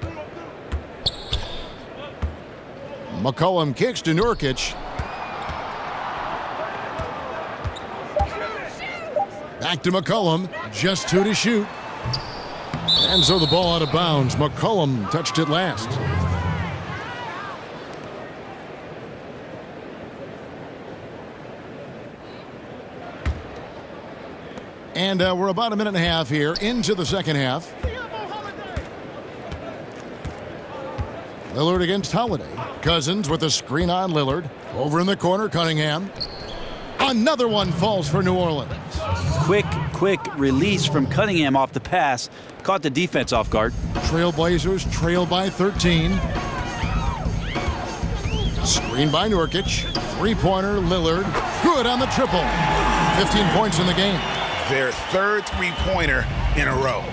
McCollum kicks to Nurkic. Back to McCollum, just 2 to shoot. And so the ball out of bounds. McCollum touched it last. And we're about a minute and a half here into the second half. Lillard against Holiday. Cousins with a screen on Lillard. Over in the corner, Cunningham. Another one falls for New Orleans. Quick release from Cunningham off the pass. Caught the defense off guard. Trailblazers trail by 13. Screen by Nurkic. Three-pointer, Lillard. Good on the triple. 15 points in the game. Their third three-pointer in a row.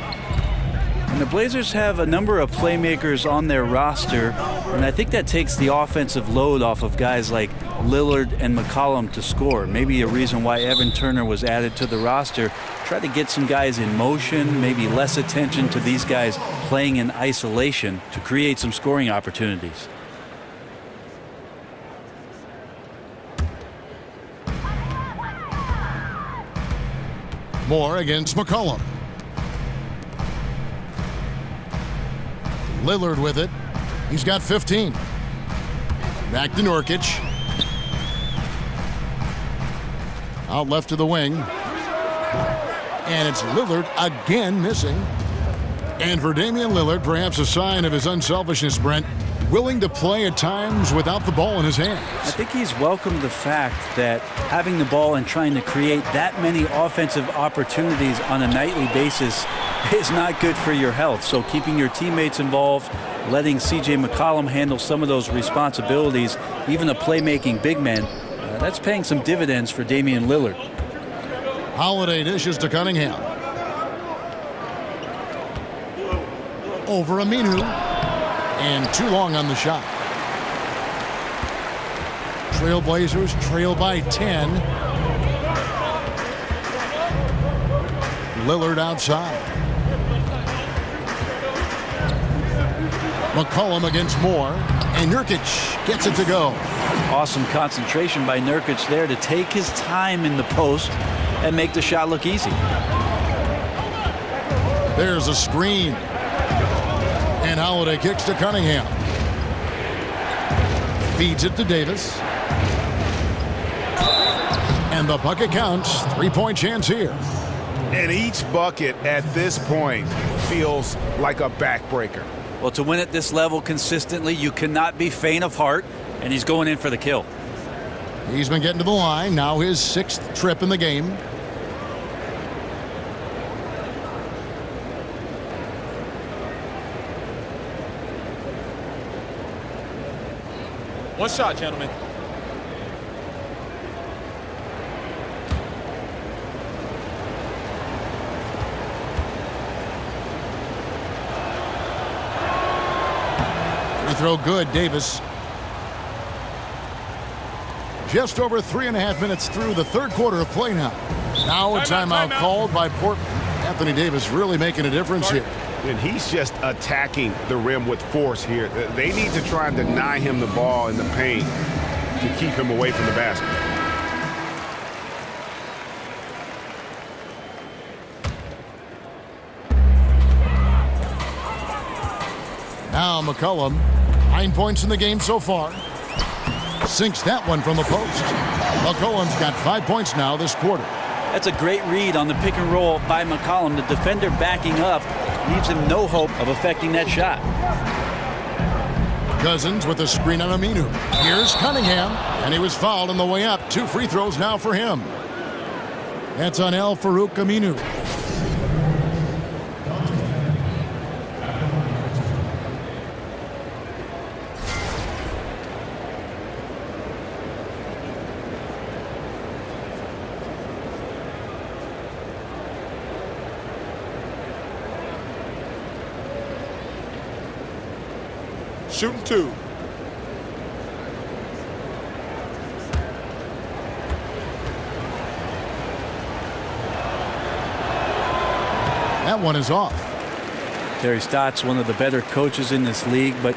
And the Blazers have a number of playmakers on their roster, and I think that takes the offensive load off of guys like Lillard and McCollum to score. Maybe a reason why Evan Turner was added to the roster. Try to get some guys in motion, maybe less attention to these guys playing in isolation to create some scoring opportunities. Moore against McCollum. Lillard with it. He's got 15. Back to Nurkic. Out left to the wing. And it's Lillard again missing. And for Damian Lillard, perhaps a sign of his unselfishness, Brent, willing to play at times without the ball in his hands. I think he's welcomed the fact that having the ball and trying to create that many offensive opportunities on a nightly basis is not good for your health. So keeping your teammates involved, letting C.J. McCollum handle some of those responsibilities, even a playmaking big man, that's paying some dividends for Damian Lillard. Holiday dishes to Cunningham. Over Aminu. And too long on the shot. Trailblazers trail by 10. Lillard outside. McCollum against Moore. And Nurkic gets it to go. Awesome concentration by Nurkic there to take his time in the post and make the shot look easy. There's a screen. And Holiday kicks to Cunningham. Feeds it to Davis. And the bucket counts. Three-point chance here. And each bucket at this point feels like a backbreaker. Well, to win at this level consistently, you cannot be faint of heart, and he's going in for the kill. He's been getting to the line. Now his sixth trip in the game. One shot, gentlemen. Free throw good, Davis. Just over 3.5 minutes through the third quarter of play now. Now a timeout called by Portland. Anthony Davis really making a difference here. And he's just attacking the rim with force here. They need to try and deny him the ball in the paint to keep him away from the basket. Now McCollum, 9 points in the game so far. Sinks that one from the post. McCollum's got 5 points now this quarter. That's a great read on the pick and roll by McCollum. The defender backing up leaves him no hope of affecting that shot. Cousins with a screen on Aminu. Here's Cunningham, and he was fouled on the way up. 2 free throws now for him. That's on Al-Farouq Aminu. Shooting 2. That one is off. Terry Stotts, one of the better coaches in this league, but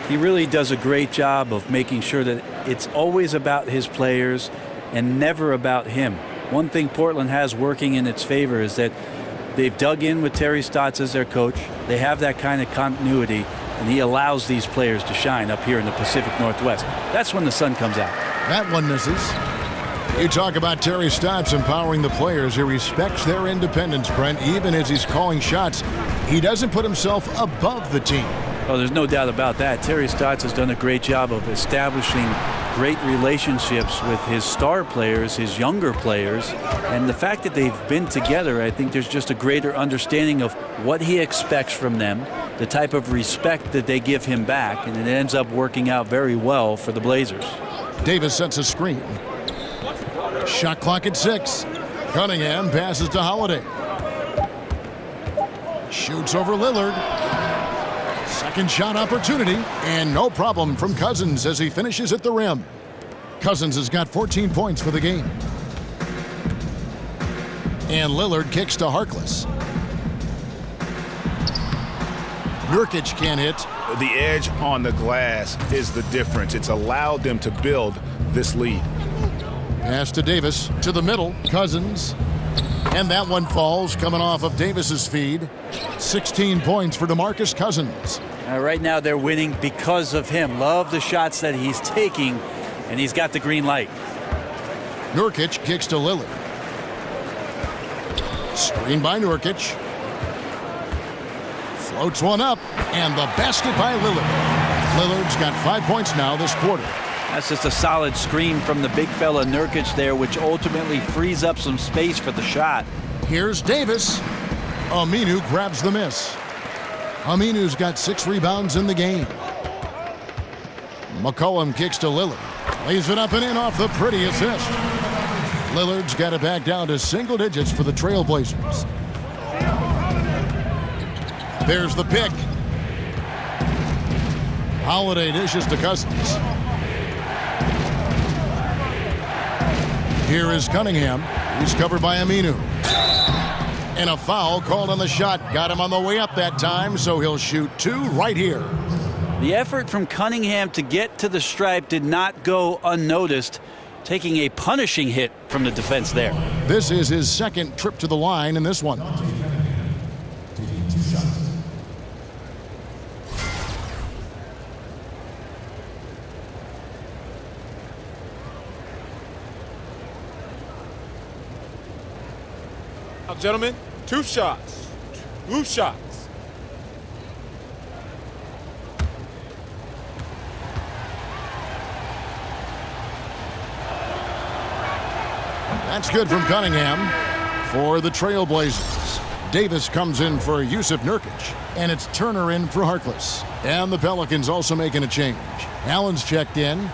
he really does a great job of making sure that it's always about his players and never about him. One thing Portland has working in its favor is that they've dug in with Terry Stotts as their coach. They have that kind of continuity, and he allows these players to shine up here in the Pacific Northwest. That's when the sun comes out. That one misses. You talk about Terry Stotts empowering the players. He respects their independence, Brent, even as he's calling shots. He doesn't put himself above the team. Oh, there's no doubt about that. Terry Stotts has done a great job of establishing great relationships with his star players, his younger players, and the fact that they've been together, I think there's just a greater understanding of what he expects from them, the type of respect that they give him back, and it ends up working out very well for the Blazers. Davis sets a screen. Shot clock at 6. Cunningham passes to Holiday. Shoots over Lillard. Second shot opportunity, and no problem from Cousins as he finishes at the rim. Cousins has got 14 points for the game. And Lillard kicks to Harkless. Nurkic can't hit. The edge on the glass is the difference. It's allowed them to build this lead. Pass to Davis, to the middle, Cousins. And that one falls, coming off of Davis's feed. 16 points for DeMarcus Cousins. Right now they're winning because of him. Love the shots that he's taking, and he's got the green light. Nurkic kicks to Lillard. Screen by Nurkic. Floats one up, and the basket by Lillard. Lillard's got 5 points now this quarter. That's just a solid screen from the big fella Nurkic there, which ultimately frees up some space for the shot. Here's Davis. Aminu grabs the miss. Aminu's got 6 rebounds in the game. McCollum kicks to Lillard. Lays it up and in off the pretty assist. Lillard's got it back down to single digits for the Trailblazers. There's the pick. Holiday dishes to Cousins. Here is Cunningham. He's covered by Aminu. And a foul called on the shot. Got him on the way up that time, so he'll shoot 2 right here. The effort from Cunningham to get to the stripe did not go unnoticed, taking a punishing hit from the defense there. This is his second trip to the line in this one. Now, gentlemen, 2 shots. 2 shots. That's good from Cunningham for the Trailblazers. Davis comes in for Yusuf Nurkic, and it's Turner in for Harkless. And the Pelicans also making a change. Allen's checked in.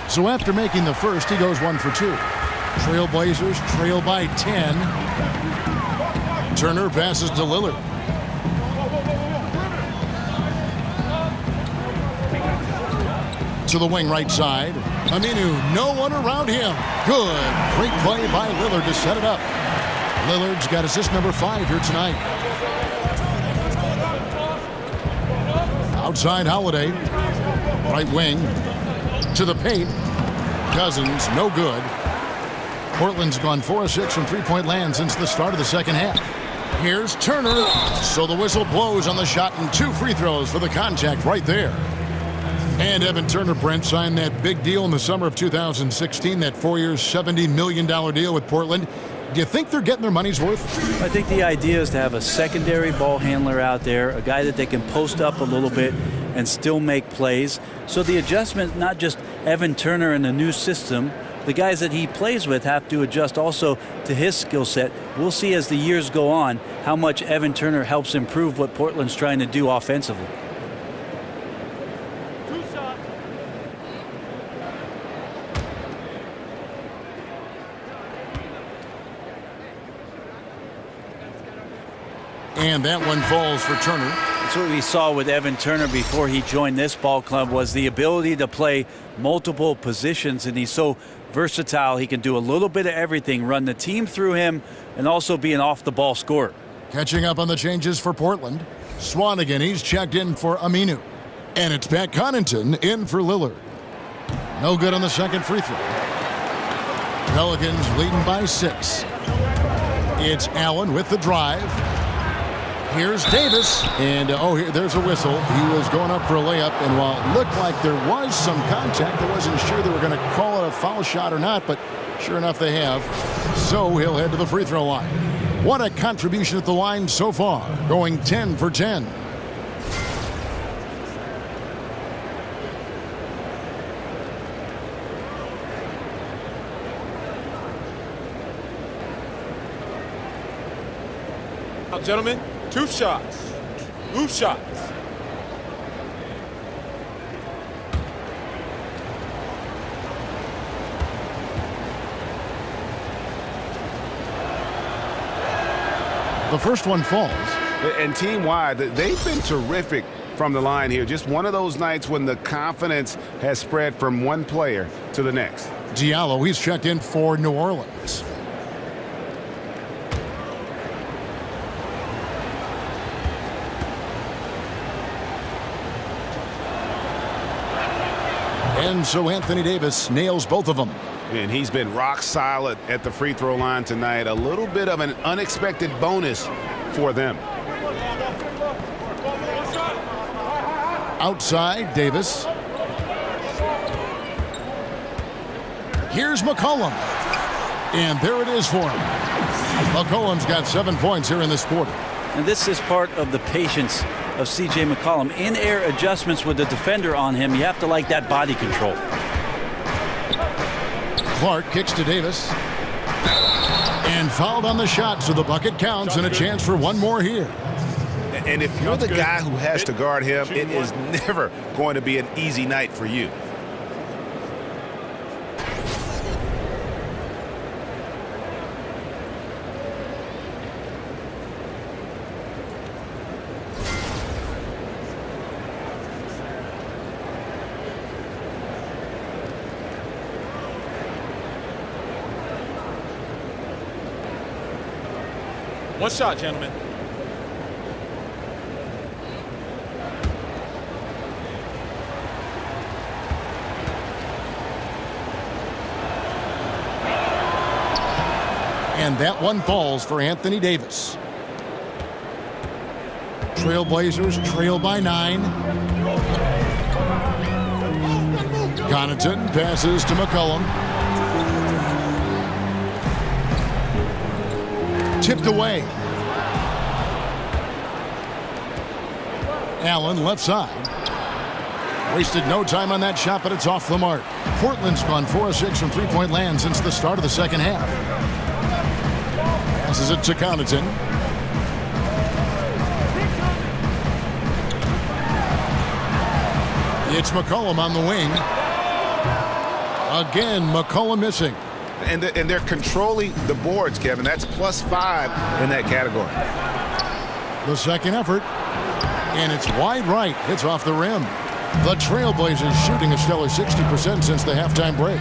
So after making the first, he goes 1 for 2. Trailblazers trail by 10. Turner passes to Lillard. To the wing right side. Aminu, no one around him. Good. Great play by Lillard to set it up. Lillard's got assist number 5 here tonight. Outside Holiday. Right wing. To the paint. Cousins, no good. Portland's gone 4 of 6 from three-point land since the start of the second half. Here's Turner. So the whistle blows on the shot and 2 free throws for the contact right there. And Evan Turner, Brent, signed that big deal in the summer of 2016, that 4-year, $70 million deal with Portland. Do you think they're getting their money's worth? I think the idea is to have a secondary ball handler out there, a guy that they can post up a little bit and still make plays. So the adjustment, not just Evan Turner in the new system, the guys that he plays with have to adjust also to his skill set. We'll see as the years go on how much Evan Turner helps improve what Portland's trying to do offensively. 2 shots. And that one falls for Turner. That's what we saw with Evan Turner before he joined this ball club, was the ability to play multiple positions, and he's so versatile. He can do a little bit of everything, run the team through him, and also be an off-the-ball scorer. Catching up on the changes for Portland. Swanigan, he's checked in for Aminu. And it's Pat Connaughton in for Lillard. No good on the second free throw. Pelicans leading by 6. It's Allen with the drive. Here's Davis, and there's a whistle. He was going up for a layup, and while it looked like there was some contact, I wasn't sure they were going to call it a foul shot or not, but sure enough they have. So he'll head to the free throw line. What a contribution at the line so far, going 10 for 10. Now, gentlemen, two shots. Two shots. The first one falls. And team-wide, they've been terrific from the line here. Just one of those nights when the confidence has spread from one player to the next. Diallo, he's checked in for New Orleans. And so Anthony Davis nails both of them. And he's been rock solid at the free throw line tonight. A little bit of an unexpected bonus for them. Outside, Davis. Here's McCollum. And there it is for him. McCollum's got 7 points here in this quarter. And this is part of the patience of C.J. McCollum. In-air adjustments with the defender on him. You have to like that body control. Clark kicks to Davis. And fouled on the shot, so the bucket counts and a chance for one more here. And if you're the guy who has to guard him, it is never going to be an easy night for you. One shot, gentlemen. And that one falls for Anthony Davis. Trailblazers trail by 9. Connaughton passes to McCollum. Tipped away. Allen left side. Wasted no time on that shot, but it's off the mark. Portland's gone 4 of 6 from three-point land since the start of the second half. Passes it to Connaughton. It's McCollum on the wing. Again, McCollum missing. And they're controlling the boards, Kevin. That's +5 in that category. The second effort. And it's wide right. It's off the rim. The Trailblazers shooting a stellar 60% since the halftime break.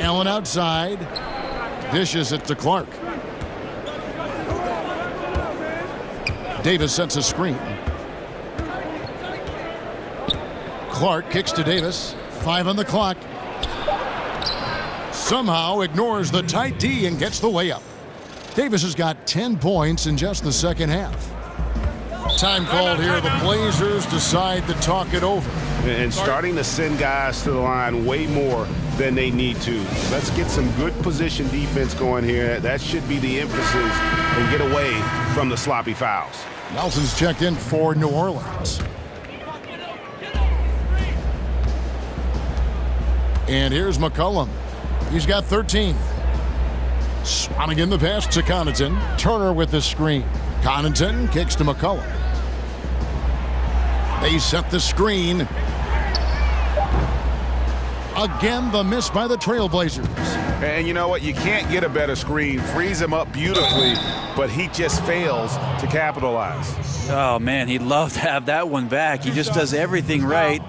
Allen outside. Dishes it to Clark. Davis sets a screen. Clark kicks to Davis. 5 on the clock. Somehow ignores the tight D and gets the layup. Davis has got 10 points in just the second half. Time called here. The Blazers decide to talk it over. And starting to send guys to the line way more than they need to. Let's get some good position defense going here. That should be the emphasis and get away from the sloppy fouls. Nelson's checked in for New Orleans. And here's McCollum. He's got 13. Swanigan the pass to Connaughton. Turner with the screen. Connaughton kicks to McCollum. They set the screen. Again, the miss by the Trailblazers. And you know what? You can't get a better screen. Frees him up beautifully, but he just fails to capitalize. Oh, man, he'd love to have that one back. He just does everything right,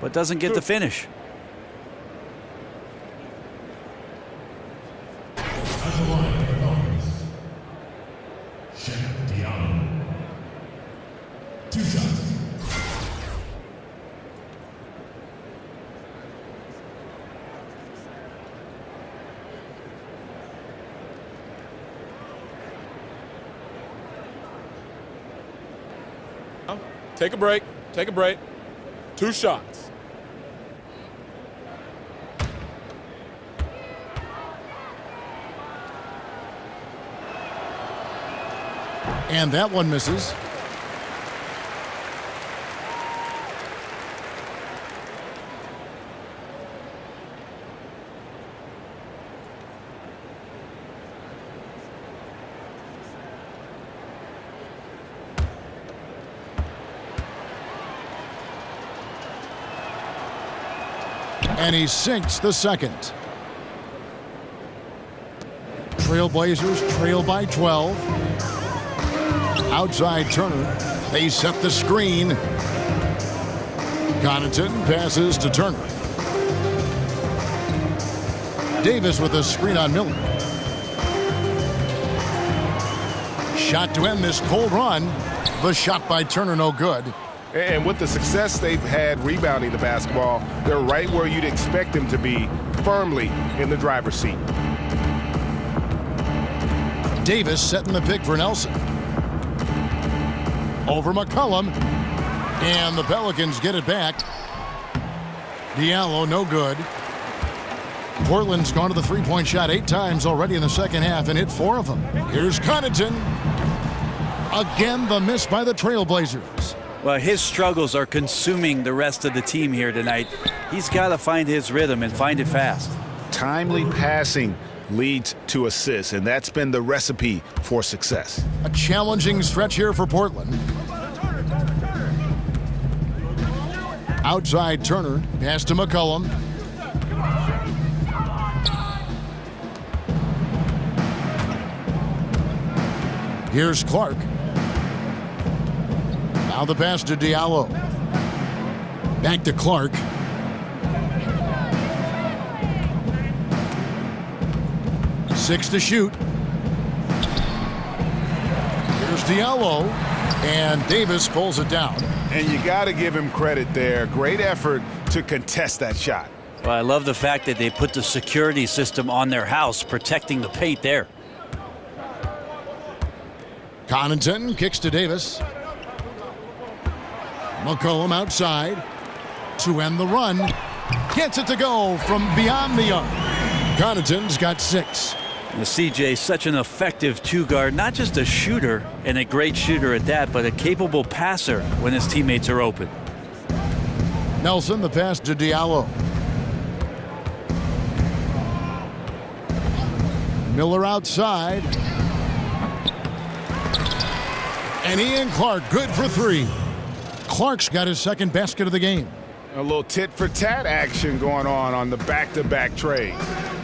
but doesn't get the finish. Take a break. Take a break. 2 shots. And that one misses. And he sinks the second. Trailblazers trail by 12. Outside Turner. They set the screen. Connaughton passes to Turner. Davis with a screen on Miller. Shot to end this cold run. The shot by Turner no good. And with the success they've had rebounding the basketball, they're right where you'd expect them to be, firmly in the driver's seat. Davis setting the pick for Nelson. Over McCollum. And the Pelicans get it back. Diallo no good. Portland's gone to the three-point shot 8 times already in the second half and hit 4 of them. Here's Connaughton. Again, the miss by the Trailblazers. Well, his struggles are consuming the rest of the team here tonight. He's got to find his rhythm and find it fast. Timely passing leads to assists, and that's been the recipe for success. A challenging stretch here for Portland. Outside Turner, pass to McCollum. Here's Clark. Now the pass to Diallo. Back to Clark. Six to shoot. Here's Diallo. And Davis pulls it down. And you got to give him credit there. Great effort to contest that shot. Well, I love the fact that they put the security system on their house, protecting the paint there. Connaughton kicks to Davis. McCollum outside to end the run. Gets it to go from beyond the arc. Connaughton's got 6. The CJ, such an effective 2-guard, not just a shooter and a great shooter at that, but a capable passer when his teammates are open. Nelson, the pass to Diallo. Miller outside. And Ian Clark good for 3. Clark's got his second basket of the game. A little tit-for-tat action going on the back-to-back trade.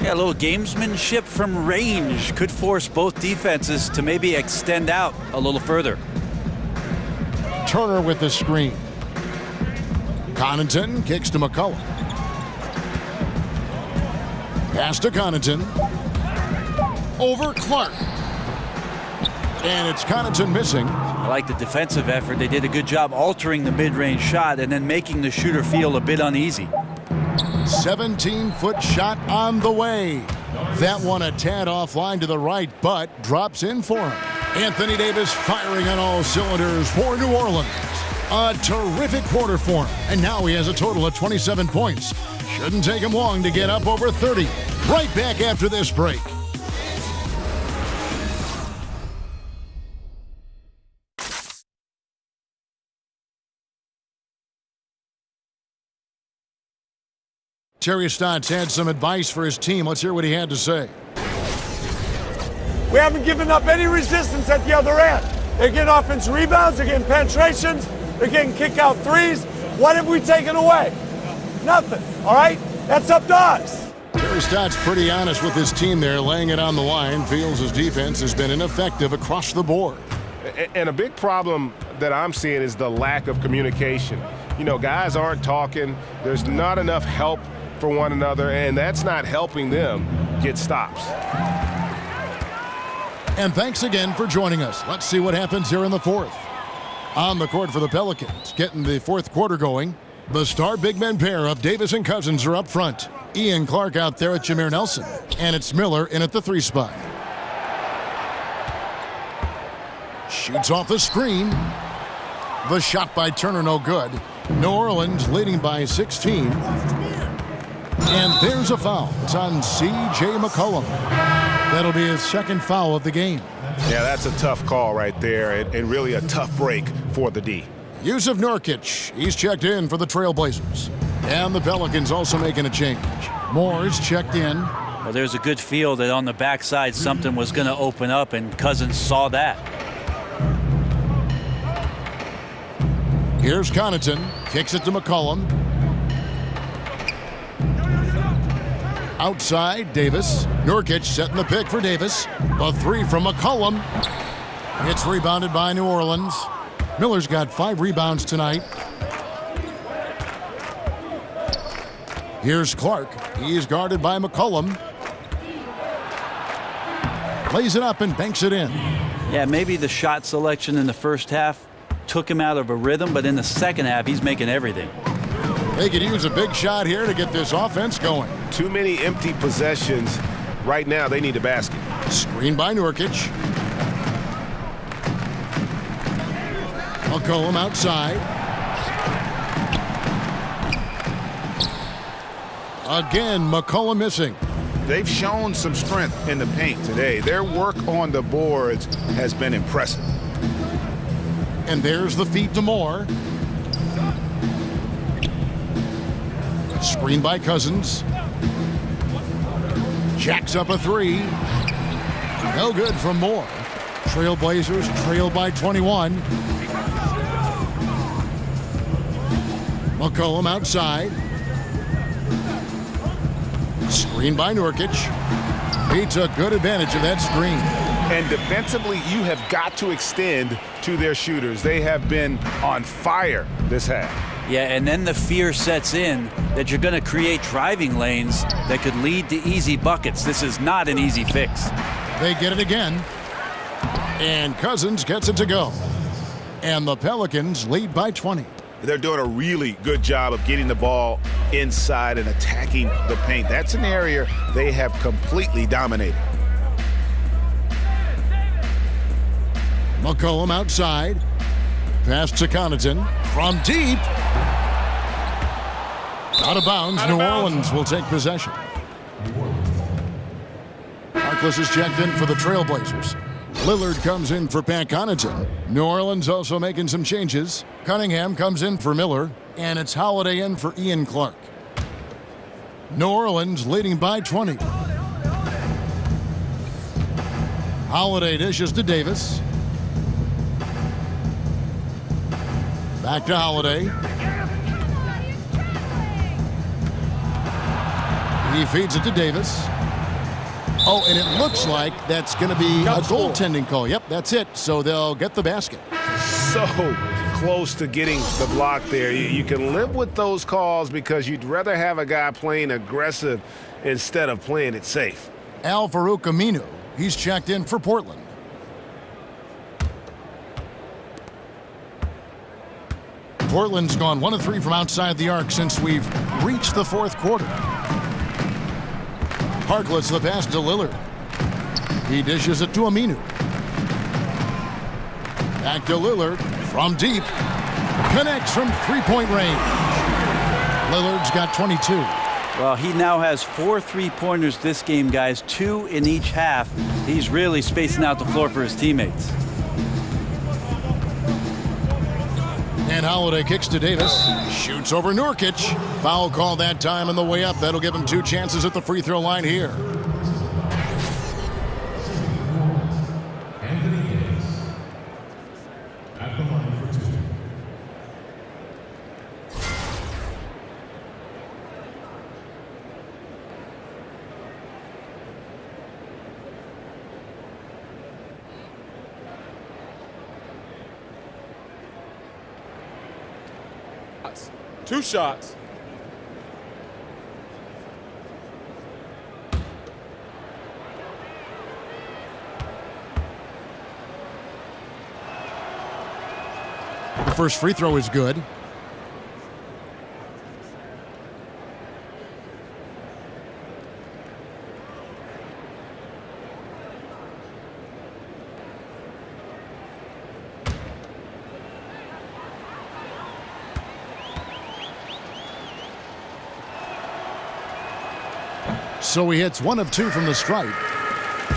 Yeah, a little gamesmanship from range could force both defenses to maybe extend out a little further. Turner with the screen. Connaughton kicks to McCollum. Pass to Connaughton. Over Clark. And it's Connaughton missing. I like the defensive effort. They did a good job altering the mid-range shot and then making the shooter feel a bit uneasy. 17-foot shot on the way. That one a tad offline to the right, but drops in for him. Anthony Davis firing on all cylinders for New Orleans. A terrific quarter for him. And now he has a total of 27 points. Shouldn't take him long to get up over 30. Right back after this break. Terry Stotts had some advice for his team. Let's hear what he had to say. We haven't given up any resistance at the other end. They're getting offensive rebounds, they're getting penetrations, they're getting kick-out threes. What have we taken away? Nothing, all right? That's up to us. Terry Stotts pretty honest with his team there, laying it on the line. Feels his defense has been ineffective across the board. And a big problem that I'm seeing is the lack of communication. You know, guys aren't talking. There's not enough help for one another, and that's not helping them get stops. And thanks again for joining us. Let's see what happens here in the fourth. On the court for the Pelicans, getting the fourth quarter going. The star big men pair of Davis and Cousins are up front. Ian Clark out there at Jameer Nelson. And it's Miller in at the 3 spot. Shoots off the screen. The shot by Turner, no good. New Orleans leading by 16. And there's a foul. It's on C.J. McCollum. That'll be his second foul of the game. Yeah, that's a tough call right there, and really a tough break for the D. Yusuf Nurkic, he's checked in for the Trailblazers. And the Pelicans also making a change. Moore's checked in. Well, there's a good feel that on the backside something was going to open up, and Cousins saw that. Here's Connaughton, kicks it to McCollum. Outside, Davis. Nurkic setting the pick for Davis. A three from McCollum. It's rebounded by New Orleans. Miller's got 5 rebounds tonight. Here's Clark. He's guarded by McCollum. Lays it up and banks it in. Yeah, maybe the shot selection in the first half took him out of a rhythm, but in the second half, he's making everything. They could use a big shot here to get this offense going. Too many empty possessions. Right now, they need a basket. Screen by Nurkic. McCollum outside. Again, McCollum missing. They've shown some strength in the paint today. Their work on the boards has been impressive. And there's the feed to Moore. Screen by Cousins. Jacks up a three. No good from Moore. Trailblazers trail by 21. McCollum outside. Screen by Nurkic. He took good advantage of that screen. And defensively, you have got to extend to their shooters. They have been on fire this half. Yeah, and then the fear sets in that you're going to create driving lanes that could lead to easy buckets. This is not an easy fix. They get it again. And Cousins gets it to go. And the Pelicans lead by 20. They're doing a really good job of getting the ball inside and attacking the paint. That's an area they have completely dominated. McCollum outside. Pass to Connaughton. From deep. Out of bounds. New Orleans will take possession. Harkless is checked in for the Trailblazers. Lillard comes in for Pat Connaughton. New Orleans also making some changes. Cunningham comes in for Miller. And it's Holiday in for Ian Clark. New Orleans leading by 20. Holiday dishes to Davis. Back to Holiday. He feeds it to Davis. Oh, and it looks like that's going to be a goaltending call. Yep, that's it. So they'll get the basket. So close to getting the block there. You can live with those calls because you'd rather have a guy playing aggressive instead of playing it safe. Al-Farouq Aminu, he's checked in for Portland. Portland's gone 1 of 3 from outside the arc since we've reached the fourth quarter. Harkless the pass to Lillard. He dishes it to Aminu. Back to Lillard from deep. Connects from three-point range. Lillard's got 22. Well, he now has 4 3-pointers this game, guys, 2 in each half. He's really spacing out the floor for his teammates. And Holiday kicks to Davis. Shoots over Nurkic. Foul call that time on the way up. That'll give him 2 chances at the free throw line here. At the line for 2. Two shots. The first free throw is good. so he hits 1 of 2 from the stripe.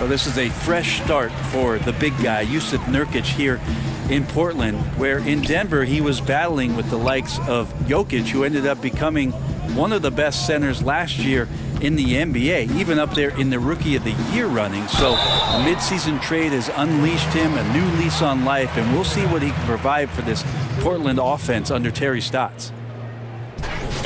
Well, this is a fresh start for the big guy, Jusuf Nurkic, here in Portland, where in Denver he was battling with the likes of Jokic, who ended up becoming one of the best centers last year in the NBA, even up there in the Rookie of the Year running. So a midseason trade has unleashed him, a new lease on life, and we'll see what he can provide for this Portland offense under Terry Stotts.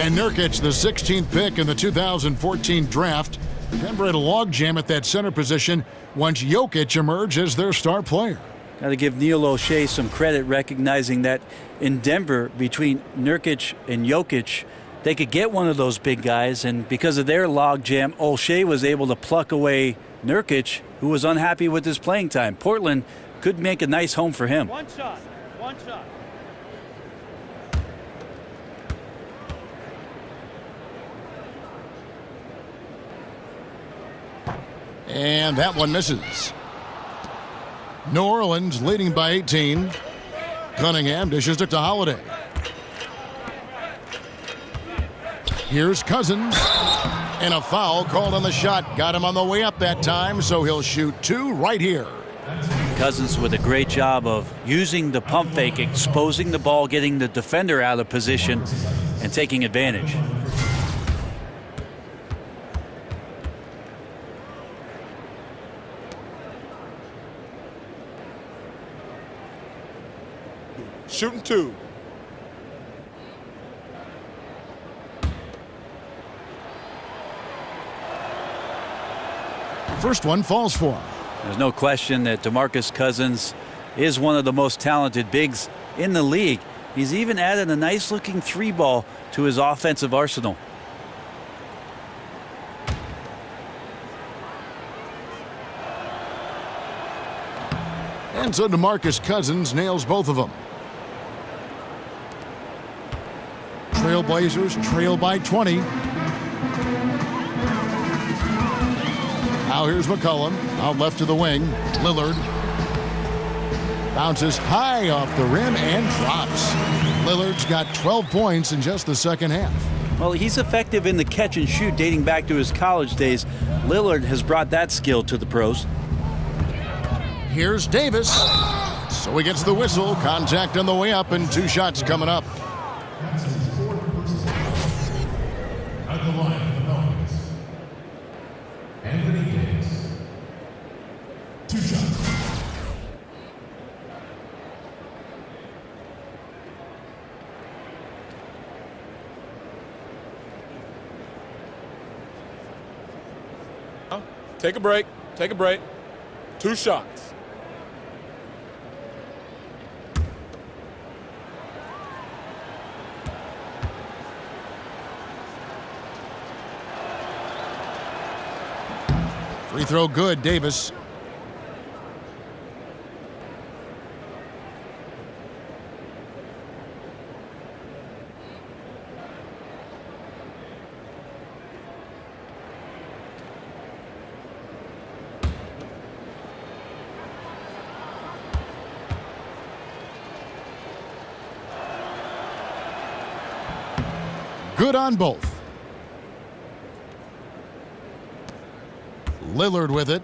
And Nurkic, the 16th pick in the 2014 draft. Denver had a logjam at that center position once Jokic emerged as their star player. Got to give Neil O'Shea some credit, recognizing that in Denver, between Nurkic and Jokic, they could get one of those big guys, and because of their logjam, O'Shea was able to pluck away Nurkic, who was unhappy with his playing time. Portland could make a nice home for him. One shot. One shot. And that one misses. New Orleans leading by 18. Cunningham dishes it to Holiday. Here's Cousins. And a foul called on the shot. Got him on the way up that time, so he'll shoot 2 right here. Cousins with a great job of using the pump fake, exposing the ball, getting the defender out of position, and taking advantage. Shooting 2. First one falls for him. There's no question that DeMarcus Cousins is one of the most talented bigs in the league. He's even added a nice-looking 3-ball to his offensive arsenal. And so DeMarcus Cousins nails both of them. Trailblazers trail by 20. Now here's McCollum, out left to the wing. Lillard bounces high off the rim and drops. Lillard's got 12 points in just the second half. Well, he's effective in the catch and shoot dating back to his college days. Lillard has brought that skill to the pros. Here's Davis. So he gets the whistle. Contact on the way up and 2 shots coming up. At the line for the Pelicans, Anthony Davis. 2 shots. Take a break. Take a break. 2 shots. Free throw good, Davis. Good on both. Lillard with it.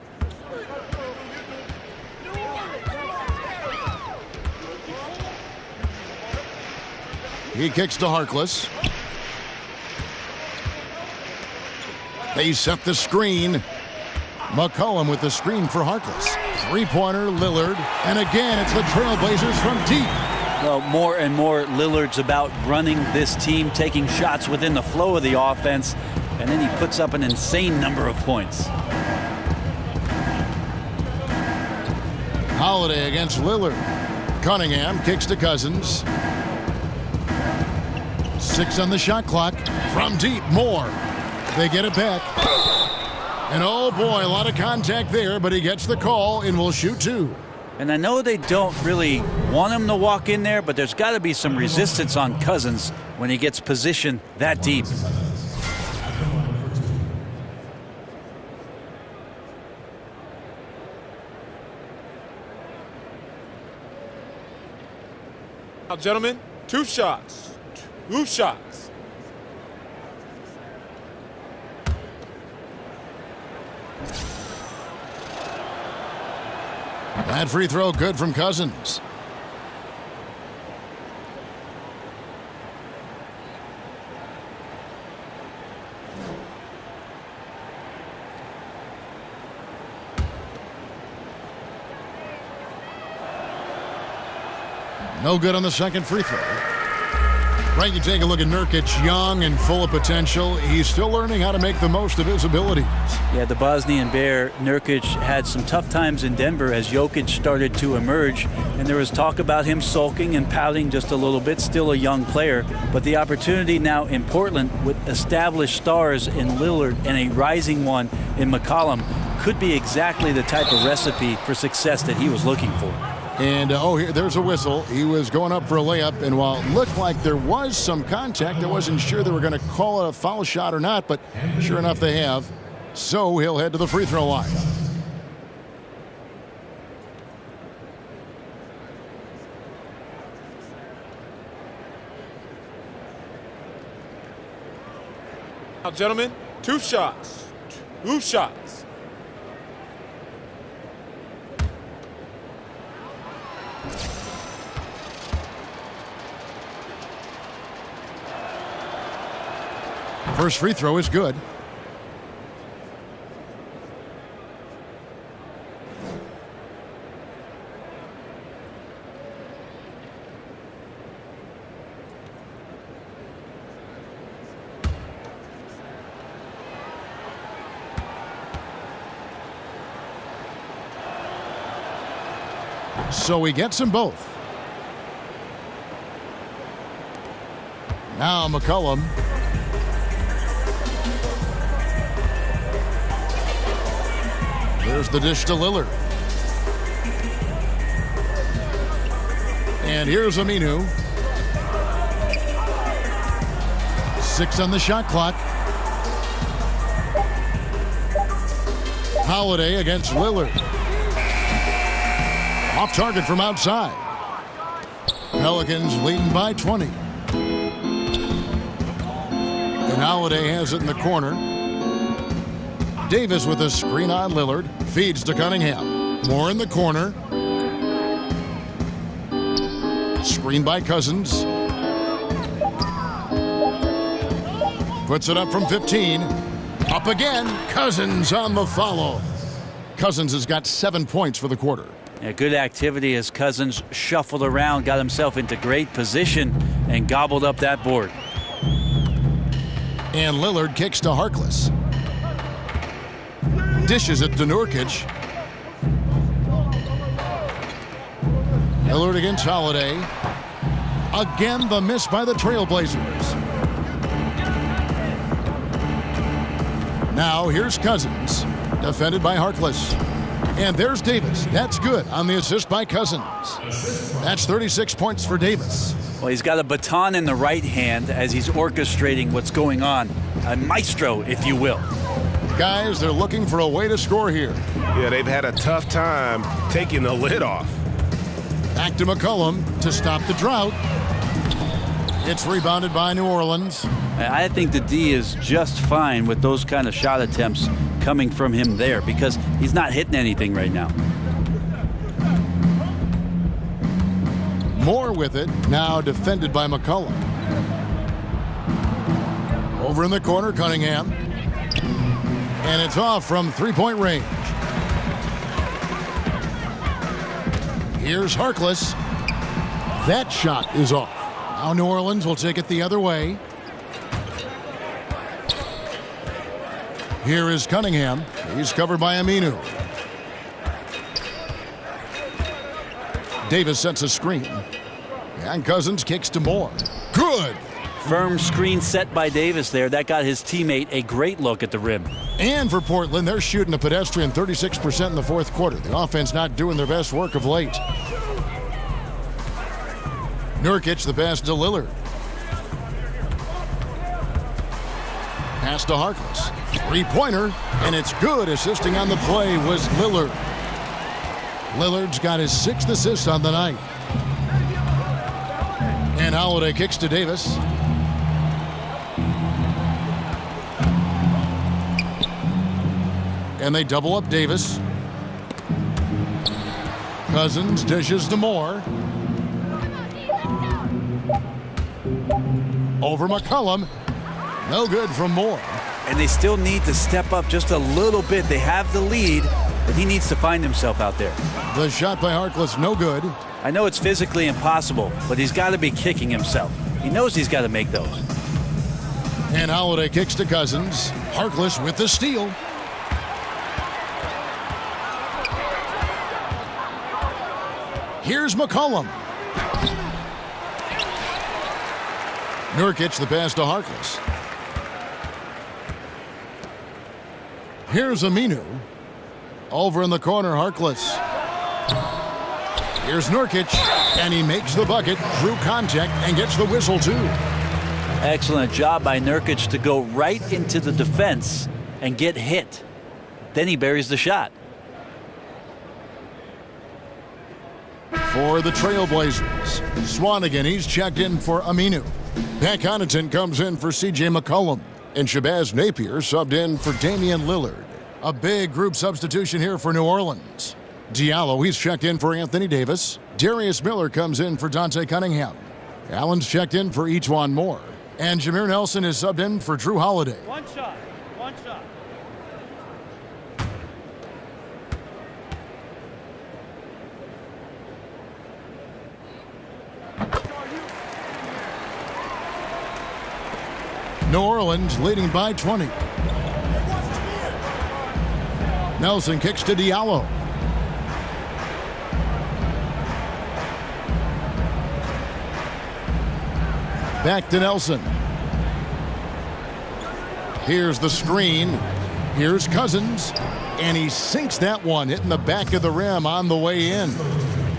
He kicks to Harkless. They set the screen. McCollum with the screen for Harkless. 3-pointer, Lillard. And again, it's the Trailblazers from deep. Well, more and more Lillard's about running this team, taking shots within the flow of the offense, and then he puts up an insane number of points. Holiday against Lillard. Cunningham kicks to Cousins. 6 on the shot clock. From deep, more. They get it back. And oh boy, a lot of contact there, but he gets the call and will shoot 2. And I know they don't really want him to walk in there, but there's got to be some resistance on Cousins when he gets positioned that deep. Now, gentlemen, 2 shots. 2 shots. That free throw good from Cousins. No good on the second free throw. Right, you take a look at Nurkic, young and full of potential. He's still learning how to make the most of his abilities. Yeah, the Bosnian Bear, Nurkic, had some tough times in Denver as Jokic started to emerge, and there was talk about him sulking and pouting just a little bit, still a young player. But the opportunity now in Portland with established stars in Lillard and a rising one in McCollum could be exactly the type of recipe for success that he was looking for. And, here, there's a whistle. He was going up for a layup, and while it looked like there was some contact, I wasn't sure they were going to call it a foul shot or not, but sure enough they have. So he'll head to the free throw line. Now, gentlemen, 2 shots. 2 shots. First free throw is good. So he gets them both. Now McCollum. There's the dish to Lillard. And here's Aminu. 6 on the shot clock. Holiday against Lillard. Off target from outside. Pelicans leading by 20. And Holiday has it in the corner. Davis with a screen on Lillard. Feeds to Cunningham. More in the corner. Screen by Cousins. Puts it up from 15. Up again. Cousins on the follow. Cousins has got 7 points for the quarter. Yeah, good activity as Cousins shuffled around, got himself into great position, and gobbled up that board. And Lillard kicks to Harkless. Dishes it to Nurkic. Lillard against Holiday. Again, the miss by the Trailblazers. Now here's Cousins, defended by Harkless. And there's Davis. That's good on the assist by Cousins. That's 36 points for Davis. Well, he's got a baton in the right hand as he's orchestrating what's going on. A maestro, if you will. Guys, they're looking for a way to score here. Yeah, they've had a tough time taking the lid off. Back to McCollum to stop the drought. It's rebounded by New Orleans. I think the D is just fine with those kind of shot attempts coming from him there because he's not hitting anything right now. Moore with it, now defended by McCollum. Over in the corner, Cunningham. And it's off from three-point range. Here's Harkless. That shot is off. Now New Orleans will take it the other way. Here is Cunningham. He's covered by Aminu. Davis sets a screen. And Cousins kicks to Moore. Good. Firm screen set by Davis there. That got his teammate a great look at the rim. And for Portland, they're shooting a pedestrian 36% in the fourth quarter. The offense not doing their best work of late. Nurkic, the pass to Lillard. Pass to Harkless. Three-pointer, and it's good. Assisting on the play was Lillard. Lillard's got his 6th assist on the night. And Holiday kicks to Davis. And they double up Davis. Cousins dishes to Moore. Over McCollum. No good from Moore. And they still need to step up just a little bit. They have the lead, but he needs to find himself out there. The shot by Harkless, no good. I know it's physically impossible, but he's got to be kicking himself. He knows he's got to make those. And Holiday kicks to Cousins. Harkless with the steal. Here's McCollum. Nurkic the pass to Harkless. Here's Aminu. Over in the corner, Harkless. Here's Nurkic, and he makes the bucket through contact and gets the whistle too. Excellent job by Nurkic to go right into the defense and get hit. Then he buries the shot. For the Trailblazers, Swanigan, he's checked in for Aminu. Pat Connaughton comes in for C.J. McCollum. And Shabazz Napier subbed in for Damian Lillard. A big group substitution here for New Orleans. Diallo, he's checked in for Anthony Davis. Darius Miller comes in for Dante Cunningham. Allen's checked in for Ejuan Moore. And Jameer Nelson is subbed in for Drew Holiday. One shot. One shot. New Orleans leading by 20. Nelson kicks to Diallo. Back to Nelson. Here's the screen. Here's Cousins. And he sinks that one, hitting the back of the rim on the way in.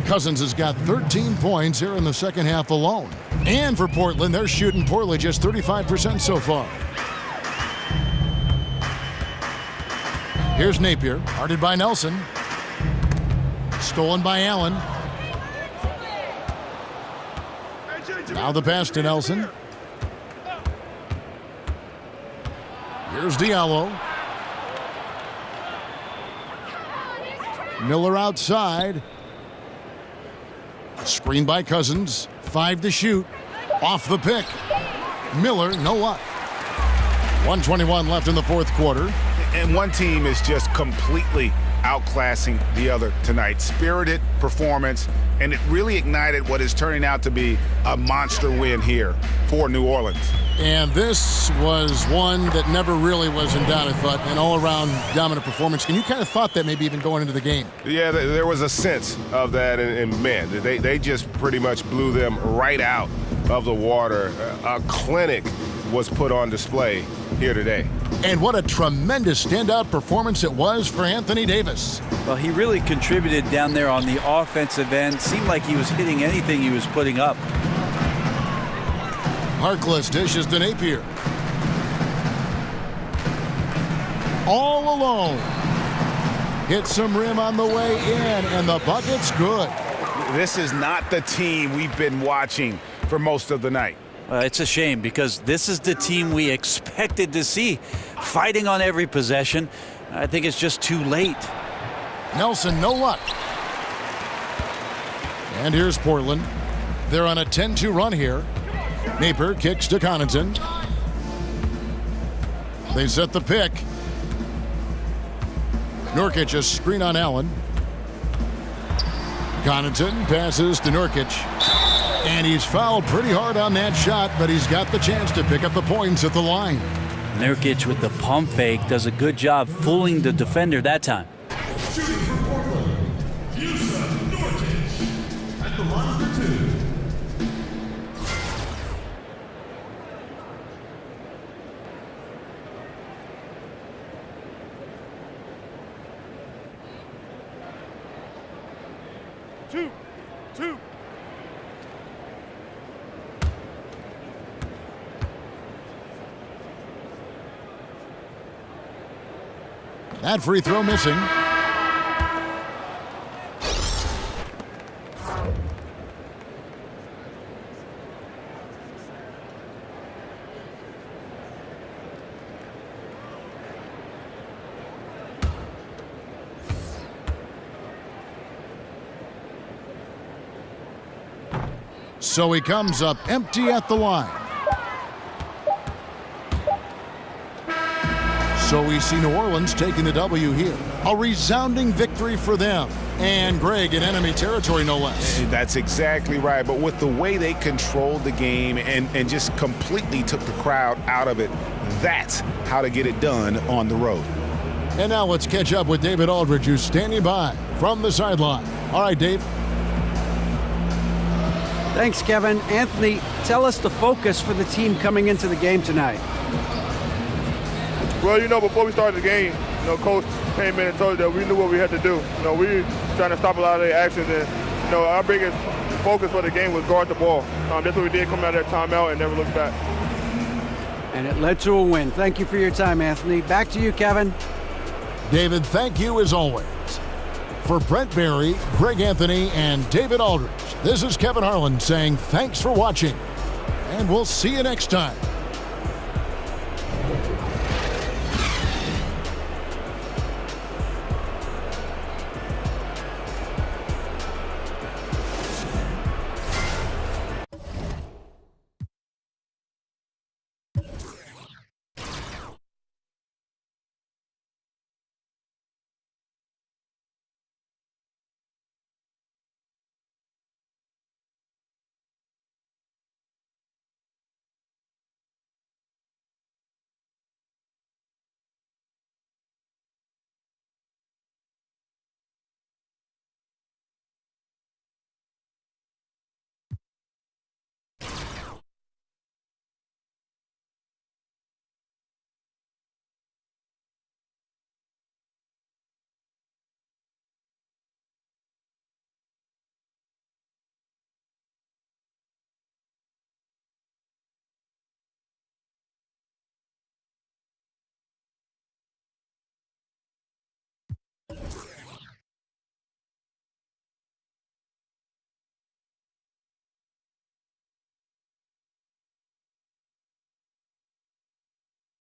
Cousins has got 13 points here in the second half alone. And for Portland, they're shooting poorly, just 35% so far. Here's Napier, guarded by Nelson. Stolen by Allen. Now the pass to Nelson. Here's Diallo. Miller outside. Screen by Cousins. 5 to shoot. Off the pick. Miller, no luck. 1:21 left in the fourth quarter. And one team is just completely outclassing the other tonight. Spirited performance, and it really ignited what is turning out to be a monster win here for New Orleans. And this was one that never really was in doubt, I thought, an all-around dominant performance. And you kind of thought that maybe even going into the game. Yeah, there was a sense of that, and man, they just pretty much blew them right out of the water. A clinic was put on display here today. And what a tremendous standout performance it was for Anthony Davis. Well, he really contributed down there on the offensive end. Seemed like he was hitting anything he was putting up. Harkless dishes to Napier. All alone. Hits some rim on the way in, and the bucket's good. This is not the team we've been watching for most of the night. It's a shame because this is the team we expected to see fighting on every possession. I think it's just too late. Nelson, no luck. And here's Portland. They're on a 10-2 run here. Napier kicks to Connaughton. They set the pick. Nurkic a screen on Allen. Connaughton passes to Nurkic. And he's fouled pretty hard on that shot, but he's got the chance to pick up the points at the line. Nurkic with the pump fake does a good job fooling the defender that time. Shooting for Portland, Nurkic at the line for 2. Two. That free throw missing. So he comes up empty at the line. So we see New Orleans taking the W here. A resounding victory for them. And Greg, in enemy territory, no less. That's exactly right. But with the way they controlled the game and just completely took the crowd out of it, that's how to get it done on the road. And now let's catch up with David Aldridge, who's standing by from the sideline. All right, Dave. Thanks, Kevin. Anthony, tell us the focus for the team coming into the game tonight. Well, before we started the game, Coach came in and told us that we knew what we had to do. We were trying to stop a lot of their actions, and our biggest focus for the game was guard the ball. That's what we did, coming out of that timeout and never looked back. And it led to a win. Thank you for your time, Anthony. Back to you, Kevin. David, thank you as always. For Brent Barry, Greg Anthony, and David Aldridge, this is Kevin Harlan saying thanks for watching, and we'll see you next time.